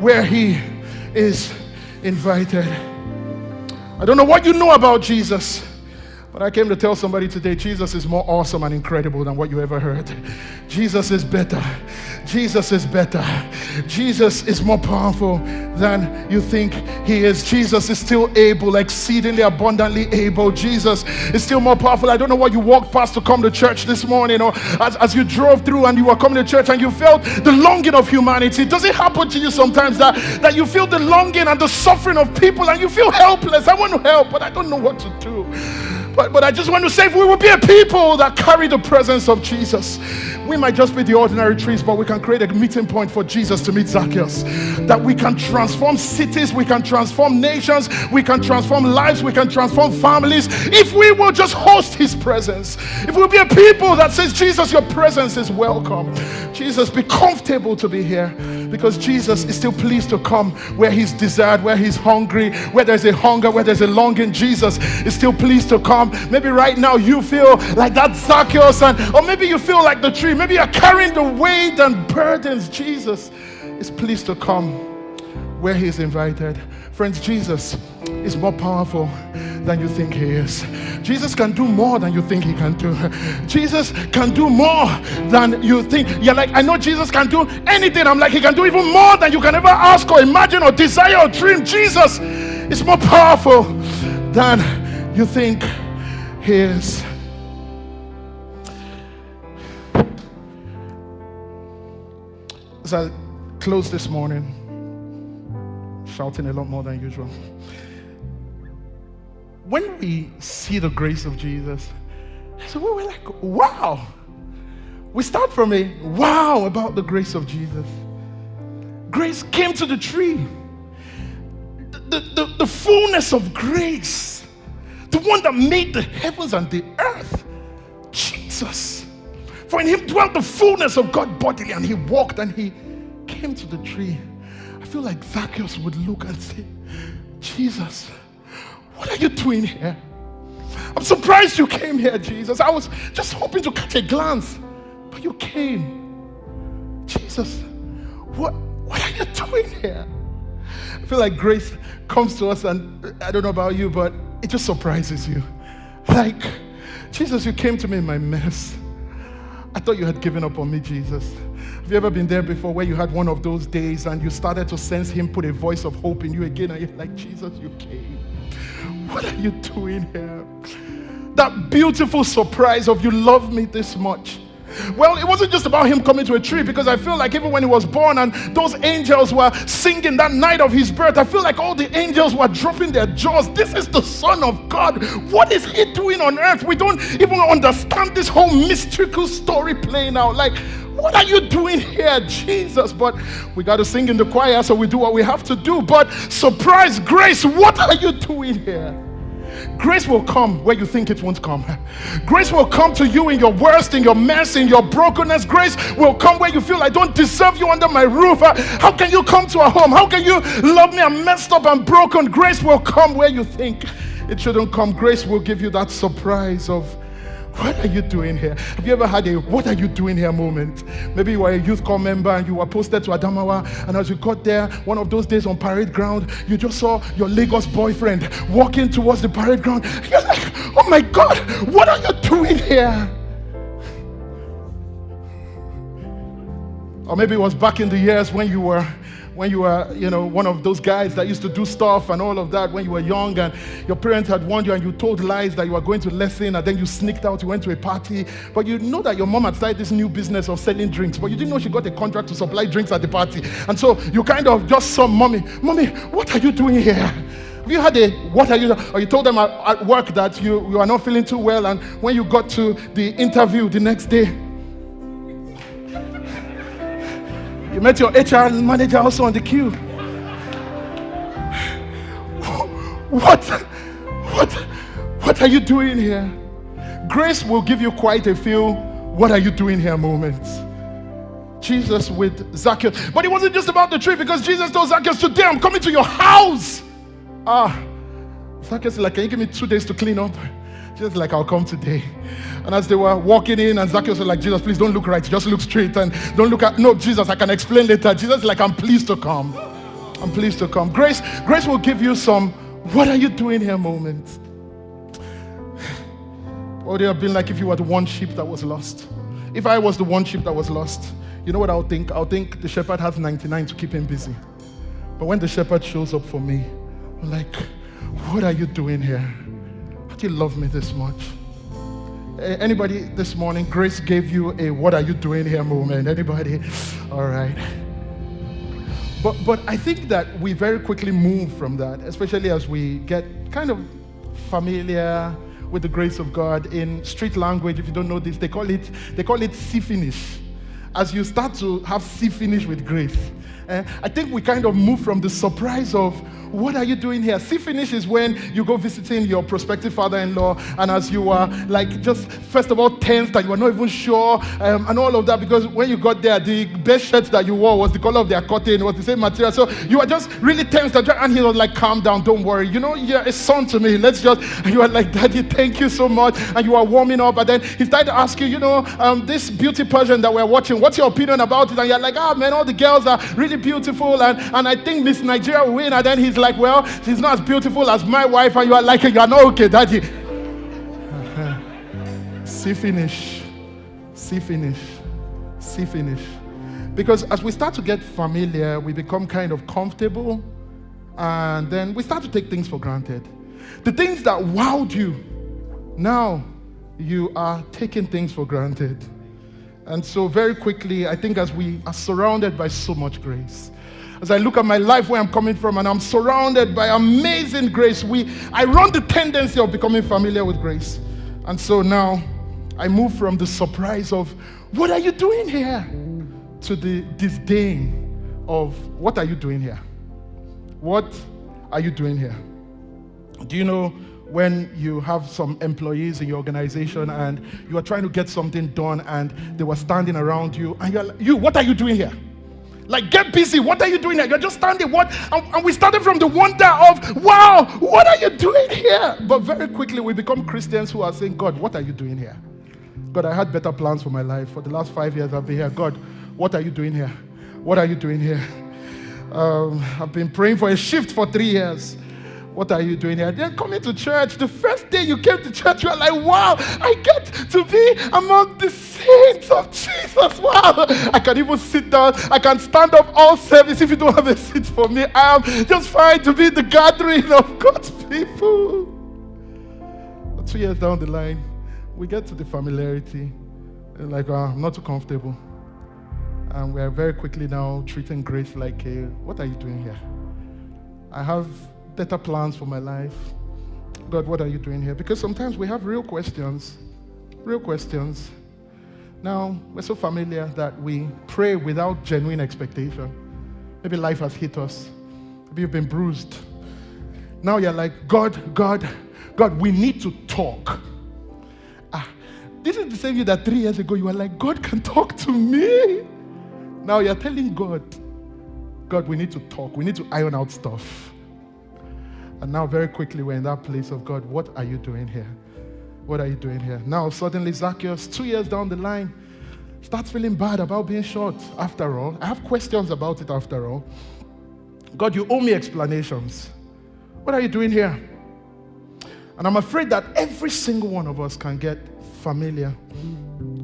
where he is invited. I don't know what you know about Jesus, but I came to tell somebody today, Jesus is more awesome and incredible than what you ever heard. Jesus is better. Jesus is better. Jesus is more powerful than you think he is. Jesus is still able, exceedingly abundantly able. Jesus is still more powerful. I don't know what you walked past to come to church this morning, or as you drove through and you were coming to church and you felt the longing of humanity. Does it happen to you sometimes that you feel the longing and the suffering of people and you feel helpless? I want to help, but I don't know what to do. But I just want to say, if we will be a people that carry the presence of Jesus, we might just be the ordinary trees, but we can create a meeting point for Jesus to meet Zaccheus. That we can transform cities, we can transform nations, we can transform lives, we can transform families, if we will just host his presence. If we'll be a people that says, Jesus, your presence is welcome. Jesus, be comfortable to be here, because Jesus is still pleased to come where he's desired, where he's hungry, where there's a hunger, where there's a longing. Jesus is still pleased to come. Maybe right now you feel like that Zaccheus, or maybe you feel like the tree. Maybe you're carrying the weight and burdens. Jesus is pleased to come where he's invited. Friends, Jesus is more powerful than you think he is. Jesus can do more than you think he can do. Jesus can do more than you think. You're like, I know Jesus can do anything. I'm like, he can do even more than you can ever ask or imagine or desire or dream. Jesus is more powerful than you think he is. As I close this morning, shouting a lot more than usual, when we see the grace of Jesus, so we're like, wow. We start from a wow about the grace of Jesus. Grace came to the tree. The fullness of grace. The one that made the heavens and the earth. Jesus. For in him dwelt the fullness of God bodily, and he walked and he came to the tree. I feel like Zaccheus would look and say, Jesus, what are you doing here? I'm surprised you came here, Jesus. I was just hoping to catch a glance, but you came. Jesus, what are you doing here? I feel like grace comes to us, and I don't know about you, but it just surprises you. Like, Jesus, you came to me in my mess. I thought you had given up on me, Jesus. Have you ever been there before where you had one of those days and you started to sense him put a voice of hope in you again, and you're like, Jesus, you came. What are you doing here? That beautiful surprise of you love me this much. Well, it wasn't just about him coming to a tree, because I feel like even when he was born and those angels were singing that night of his birth, I feel like all the angels were dropping their jaws. This is the Son of God. What is he doing on earth? We don't even understand this whole mystical story playing out. Like, what are you doing here, Jesus? But we got to sing in the choir, so we do what we have to do. But surprise, grace, what are you doing here? Grace will come where you think it won't come. Grace will come to you in your worst, in your mess, in your brokenness. Grace will come where you feel I don't deserve you under my roof. How can you come to a home? How can you love me? I'm messed up and broken. Grace will come where you think it shouldn't come. Grace will give you that surprise of, what are you doing here? Have you ever had a what are you doing here moment? Maybe you were a youth corps member and you were posted to Adamawa, and as you got there, one of those days on parade ground, you just saw your Lagos boyfriend walking towards the parade ground. You're like, oh my God, what are you doing here? Or maybe it was back in the years when you were, one of those guys that used to do stuff and all of that when you were young, and your parents had warned you and you told lies that you were going to lesson, and then you sneaked out, you went to a party, but you know that your mom had started this new business of selling drinks, but you didn't know she got a contract to supply drinks at the party. And so you kind of just saw mommy, what are you doing here? Have you had or you told them at work that you are not feeling too well, and when you got to the interview the next day, you met your HR manager also on the queue. What are you doing here? Grace will give you quite a few what are you doing here moments. Jesus with Zaccheus. But it wasn't just about the tree, because Jesus told Zaccheus, today I'm coming to your house. Zaccheus is like, can you give me 2 days to clean up? Jesus like, I'll come today. And as they were walking in, and Zaccheus was like, Jesus, please don't look right, just look straight, and don't look at, no, Jesus, I can explain later. Jesus is like, I'm pleased to come. I'm pleased to come. Grace will give you some, what are you doing here moments. What would it have been like if you were the one sheep that was lost? If I was the one sheep that was lost, you know what I'll think? I'll think the shepherd has 99 to keep him busy. But when the shepherd shows up for me, I'm like, what are you doing here? How do you love me this much? Anybody this morning, grace gave you a what are you doing here moment? Anybody? All right. But I think that we very quickly move from that, especially as we get kind of familiar with the grace of God. In street language, if you don't know this, they call it see finish. As you start to have see finish with grace, I think we kind of move from the surprise of what are you doing here? See finish is when you go visiting your prospective father-in-law, and as you are like just first of all tense that you are not even sure, and all of that, because when you got there, the best shirt that you wore was the color of their curtain, was the same material, so you are just really tense, and he was like, calm down, don't worry, you're a son to me, and you are like, Daddy, thank you so much, and you are warming up, and then he started to ask you, this beauty pageant that we're watching, what's your opinion about it? And you're like, man, all the girls are really beautiful, and I think Miss Nigeria will win. And then he's like, well, she's not as beautiful as my wife. And you are like, you are not okay, Daddy. See finish. Because as we start to get familiar, we become kind of comfortable, and then we start to take things for granted. The things that wowed you, now you are taking things for granted. And so very quickly, I think as we are surrounded by so much grace, as I look at my life, where I'm coming from, and I'm surrounded by amazing grace, I run the tendency of becoming familiar with grace. And so now I move from the surprise of, what are you doing here? To the disdain of, what are you doing here? What are you doing here? Do you know when you have some employees in your organization and you are trying to get something done and they were standing around you and you're like, what are you doing here? Like, get busy. What are you doing here? You're just standing. What? And we started from the wonder of, wow, what are you doing here? But very quickly we become Christians who are saying, God, what are you doing here? God, I had better plans for my life. For the last 5 years I've been here. God, what are you doing here? What are you doing here? I've been praying for a shift for 3 years. What are you doing here? Then coming to church. The first day you came to church, you were like, wow, I get to be among the saints of Jesus. Wow. I can even sit down. I can stand up all service. If you don't have a seat for me, I am just fine to be in the gathering of God's people. But 2 years down the line, we get to the familiarity. And like, I'm not too comfortable. And we're very quickly now treating grace like, what are you doing here? I have better plans for my life. God, what are you doing here? Because sometimes we have real questions. Real questions. Now, we're so familiar that we pray without genuine expectation. Maybe life has hit us. Maybe you've been bruised. Now you're like, God, we need to talk. This is the same you that 3 years ago you were like, God can talk to me. Now you're telling God, we need to talk. We need to iron out stuff. And now very quickly we're in that place of, God, what are you doing here? What are you doing here? Now suddenly Zaccheus, 2 years down the line, starts feeling bad about being short. After all, I have questions about it after all. God, you owe me explanations. What are you doing here? And I'm afraid that every single one of us can get familiar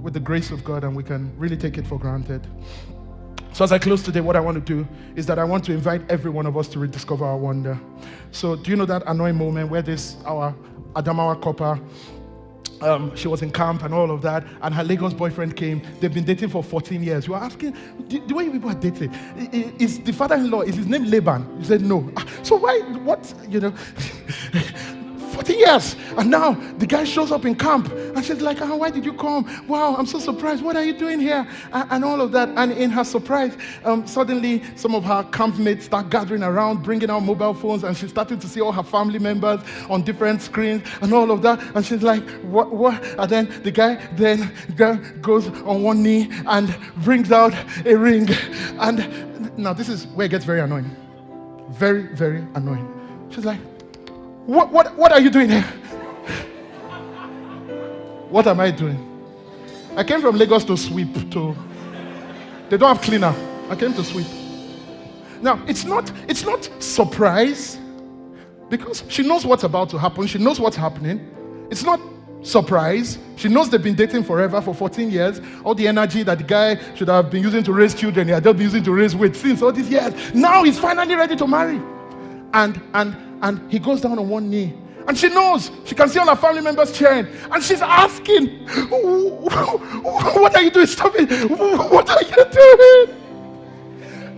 with the grace of God and we can really take it for granted. So as I close today, what I want to do is that I want to invite every one of us to rediscover our wonder. So do you know that annoying moment where our Adamawa copper, she was in camp and all of that, and her Lagos boyfriend came. They've been dating for 14 years. You are asking, the way you people are dating, is the father-in-law, is his name Laban? You said no. So why, what, 14 years. And now the guy shows up in camp and she's like, why did you come? Wow, I'm so surprised. What are you doing here? And all of that. And in her surprise, suddenly some of her campmates start gathering around, bringing out mobile phones, and she's starting to see all her family members on different screens and all of that. And she's like, what? And then the guy goes on one knee and brings out a ring. And now this is where it gets very annoying. Very, very annoying. She's like, What are you doing here? What am I doing? I came from Lagos to sweep. They don't have cleaner. I came to sweep. Now, it's not surprise, because she knows what's about to happen. She knows what's happening. It's not surprise. She knows they've been dating forever, for 14 years. All the energy that the guy should have been using to raise children, he had just been using to raise weight since all these years. Now he's finally ready to marry. And he goes down on one knee. And she knows. She can see all her family members cheering. And she's asking, what are you doing? Stop it. What are you doing?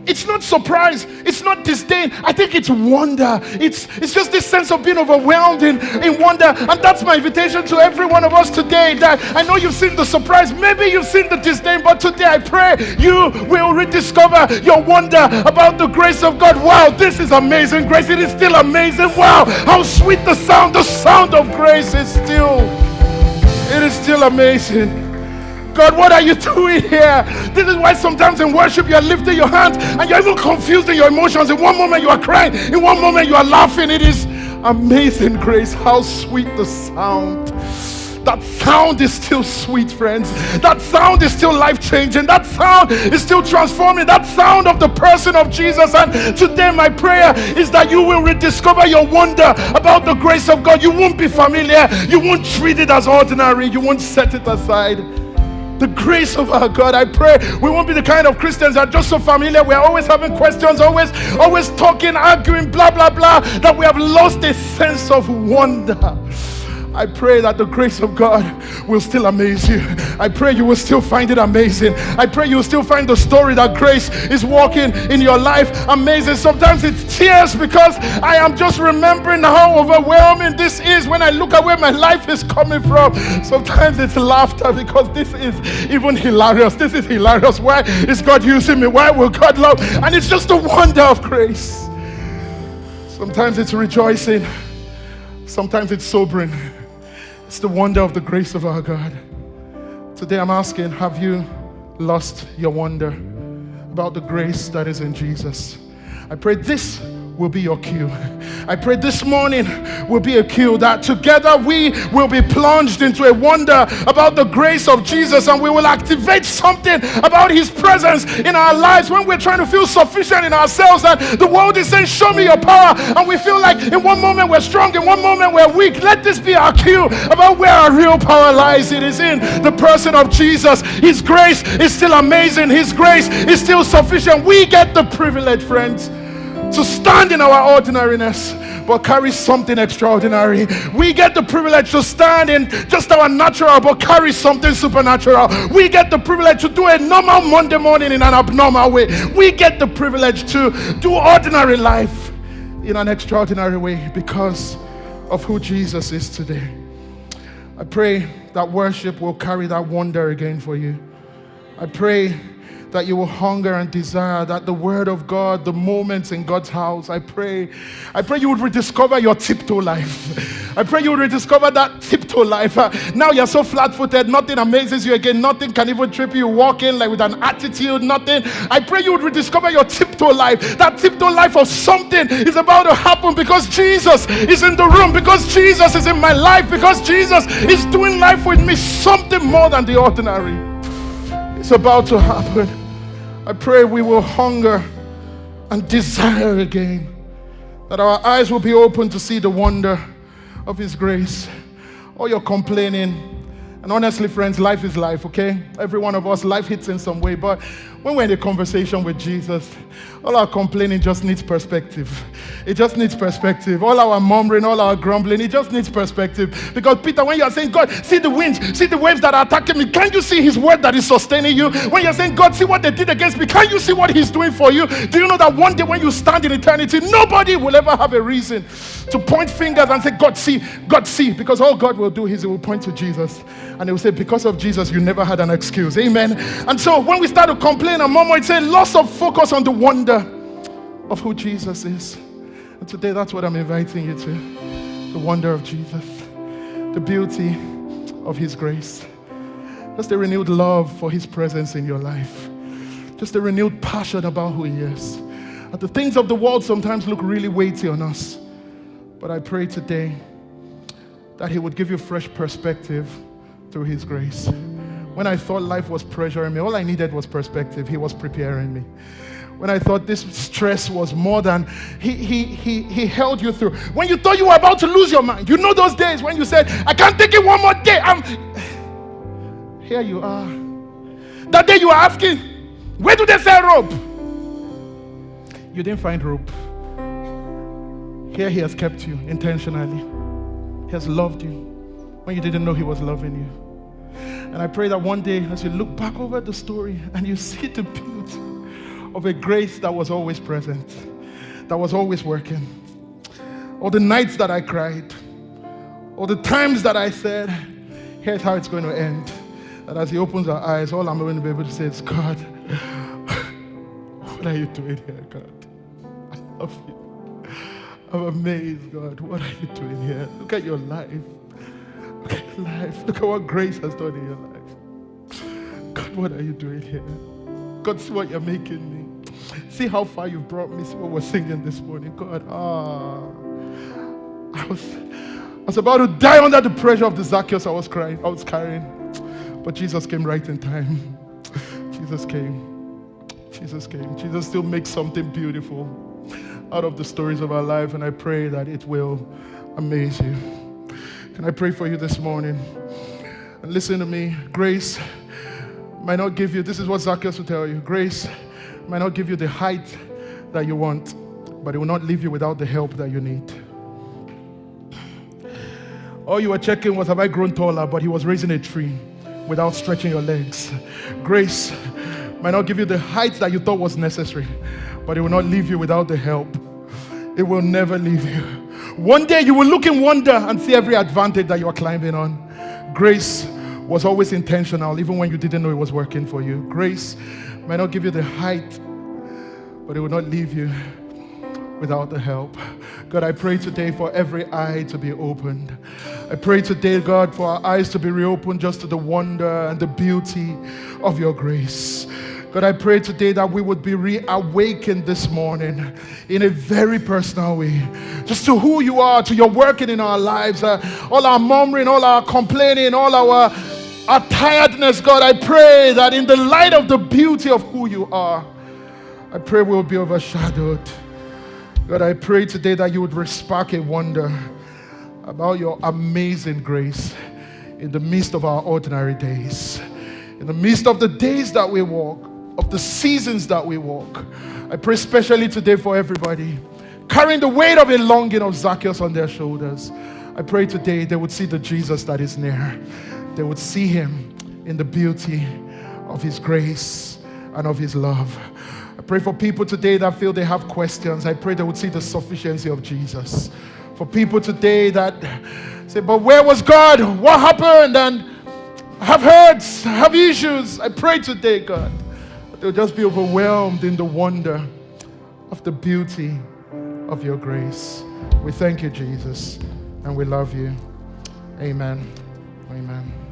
It's not surprise. It's not disdain. I think it's wonder. It's just this sense of being overwhelmed in wonder. And that's my invitation to every one of us today. That I know you've seen the surprise. Maybe you've seen the disdain. But today I pray you will rediscover your wonder about the grace of God. Wow, this is amazing grace. It is still amazing. Wow, how sweet the sound. The sound of grace is still. It is still amazing. God, what are you doing here? This is why sometimes in worship you are lifting your hands and you're even confused in your emotions. In one moment you are crying, in one moment you are laughing. It is amazing grace. How sweet the sound. That sound is still sweet, friends. That sound is still life-changing. That sound is still transforming. That sound of the person of Jesus. And today my prayer is that you will rediscover your wonder about the grace of God. You won't be familiar. You won't treat it as ordinary. You won't set it aside. The grace of our God, I pray we won't be the kind of Christians that are just so familiar. We're always having questions, always talking, arguing, blah, blah, blah, that we have lost a sense of wonder. I pray that the grace of God will still amaze you. I pray you will still find it amazing. I pray you will still find the story that grace is walking in your life amazing. Sometimes it's tears because I am just remembering how overwhelming this is when I look at where my life is coming from. Sometimes it's laughter because this is even hilarious. This is hilarious. Why is God using me? Why will God love? And it's just the wonder of grace. Sometimes it's rejoicing. Sometimes it's sobering. It's the wonder of the grace of our God. Today I'm asking, have you lost your wonder about the grace that is in Jesus? I pray this will be your cue. I pray this morning will be a cue that together we will be plunged into a wonder about the grace of Jesus, and we will activate something about his presence in our lives when we're trying to feel sufficient in ourselves and the world is saying, show me your power, and we feel like in one moment we're strong, in one moment we're weak. Let this be our cue about where our real power lies. It is in the person of Jesus. His grace is still amazing. His grace is still sufficient. We get the privilege, friends, to stand in our ordinariness but carry something extraordinary. We get the privilege to stand in just our natural but carry something supernatural. We get the privilege to do a normal Monday morning in an abnormal way. We get the privilege to do ordinary life in an extraordinary way because of who Jesus is today. I pray that worship will carry that wonder again for you. I pray that you will hunger and desire that the word of God, the moments in God's house. I pray you would rediscover your tiptoe life. I pray you would rediscover that tiptoe life. Now you're so flat-footed, nothing amazes you again, nothing can even trip you. You walk in like with an attitude, nothing. I pray you would rediscover your tiptoe life. That tiptoe life of something is about to happen because Jesus is in the room, because Jesus is in my life, because Jesus is doing life with me, something more than the ordinary. It's about to happen. I pray we will hunger and desire again, that our eyes will be open to see the wonder of his grace. All your complaining, and honestly, friends, life is life, okay? Every one of us, life hits in some way, but when we're in a conversation with Jesus, all our complaining just needs perspective. It just needs perspective. All our murmuring, all our grumbling, it just needs perspective. Because Peter, when you're saying, God, see the winds, see the waves that are attacking me, can't you see his word that is sustaining you? When you're saying, God, see what they did against me, can't you see what he's doing for you? Do you know that one day when you stand in eternity, nobody will ever have a reason to point fingers and say, God, see, because all God will do is he will point to Jesus. And he will say, because of Jesus, you never had an excuse. Amen. And so when we start to complain and murmur, it's a loss of focus on the wonder of who Jesus is. And today, that's what I'm inviting you to. The wonder of Jesus. The beauty of his grace. Just a renewed love for his presence in your life. Just a renewed passion about who he is. And the things of the world sometimes look really weighty on us. But I pray today that he would give you fresh perspective through his grace. When I thought life was pressuring me, all I needed was perspective. He was preparing me. When I thought this stress was more than, he held you through. When you thought you were about to lose your mind, you know those days when you said, I can't take it one more day. Here you are. That day you were asking, where do they sell rope? You didn't find rope. Here he has kept you intentionally. He has loved you when you didn't know he was loving you. And I pray that one day as you look back over the story and you see the beauty of a grace that was always present, that was always working. All the nights that I cried, all the times that I said, here's how it's going to end. That as he opens our eyes, all I'm going to be able to say is, God, what are you doing here, God? I love you. I'm amazed, God. What are you doing here? Look at your life. Look at your life. Look at what grace has done in your life. God, what are you doing here? God, see what you're making me. See how far you've brought me. See what we're singing this morning. God, I was about to die under the pressure of the Zaccheus I was carrying. But Jesus came right in time. Jesus came. Jesus still makes something beautiful out of the stories of our life, and I pray that it will amaze you. Can I pray for you this morning? And listen to me. Grace might not give you, this is what Zaccheus will tell you, grace might not give you the height that you want, but it will not leave you without the help that you need. All you were checking was, have I grown taller? But he was raising a tree without stretching your legs. Grace might not give you the height that you thought was necessary, but it will not leave you without the help. It will never leave you. One day you will look in wonder and see every advantage that you are climbing on. Grace was always intentional, even when you didn't know it was working for you. Grace might not give you the height, but it will not leave you without the help. God, I pray today for every eye to be opened. I pray today, God, for our eyes to be reopened just to the wonder and the beauty of your grace. God, I pray today that we would be reawakened this morning in a very personal way, just to who you are, to your working in our lives, all our murmuring, all our complaining, all our tiredness. God, I pray that in the light of the beauty of who you are, I pray we'll be overshadowed. God, I pray today that you would spark a wonder about your amazing grace in the midst of our ordinary days, in the midst of the days that we walk, of the seasons that we walk. I pray especially today for everybody carrying the weight of a longing of Zaccheus on their shoulders. I pray today they would see the Jesus that is near. They would see him in the beauty of his grace and of his love. I pray for people today that feel they have questions. I pray they would see the sufficiency of Jesus. For people today that say, but where was God? What happened? And have hurts, have issues. I pray today, God, that they'll just be overwhelmed in the wonder of the beauty of your grace. We thank you, Jesus, and we love you. Amen. Amen.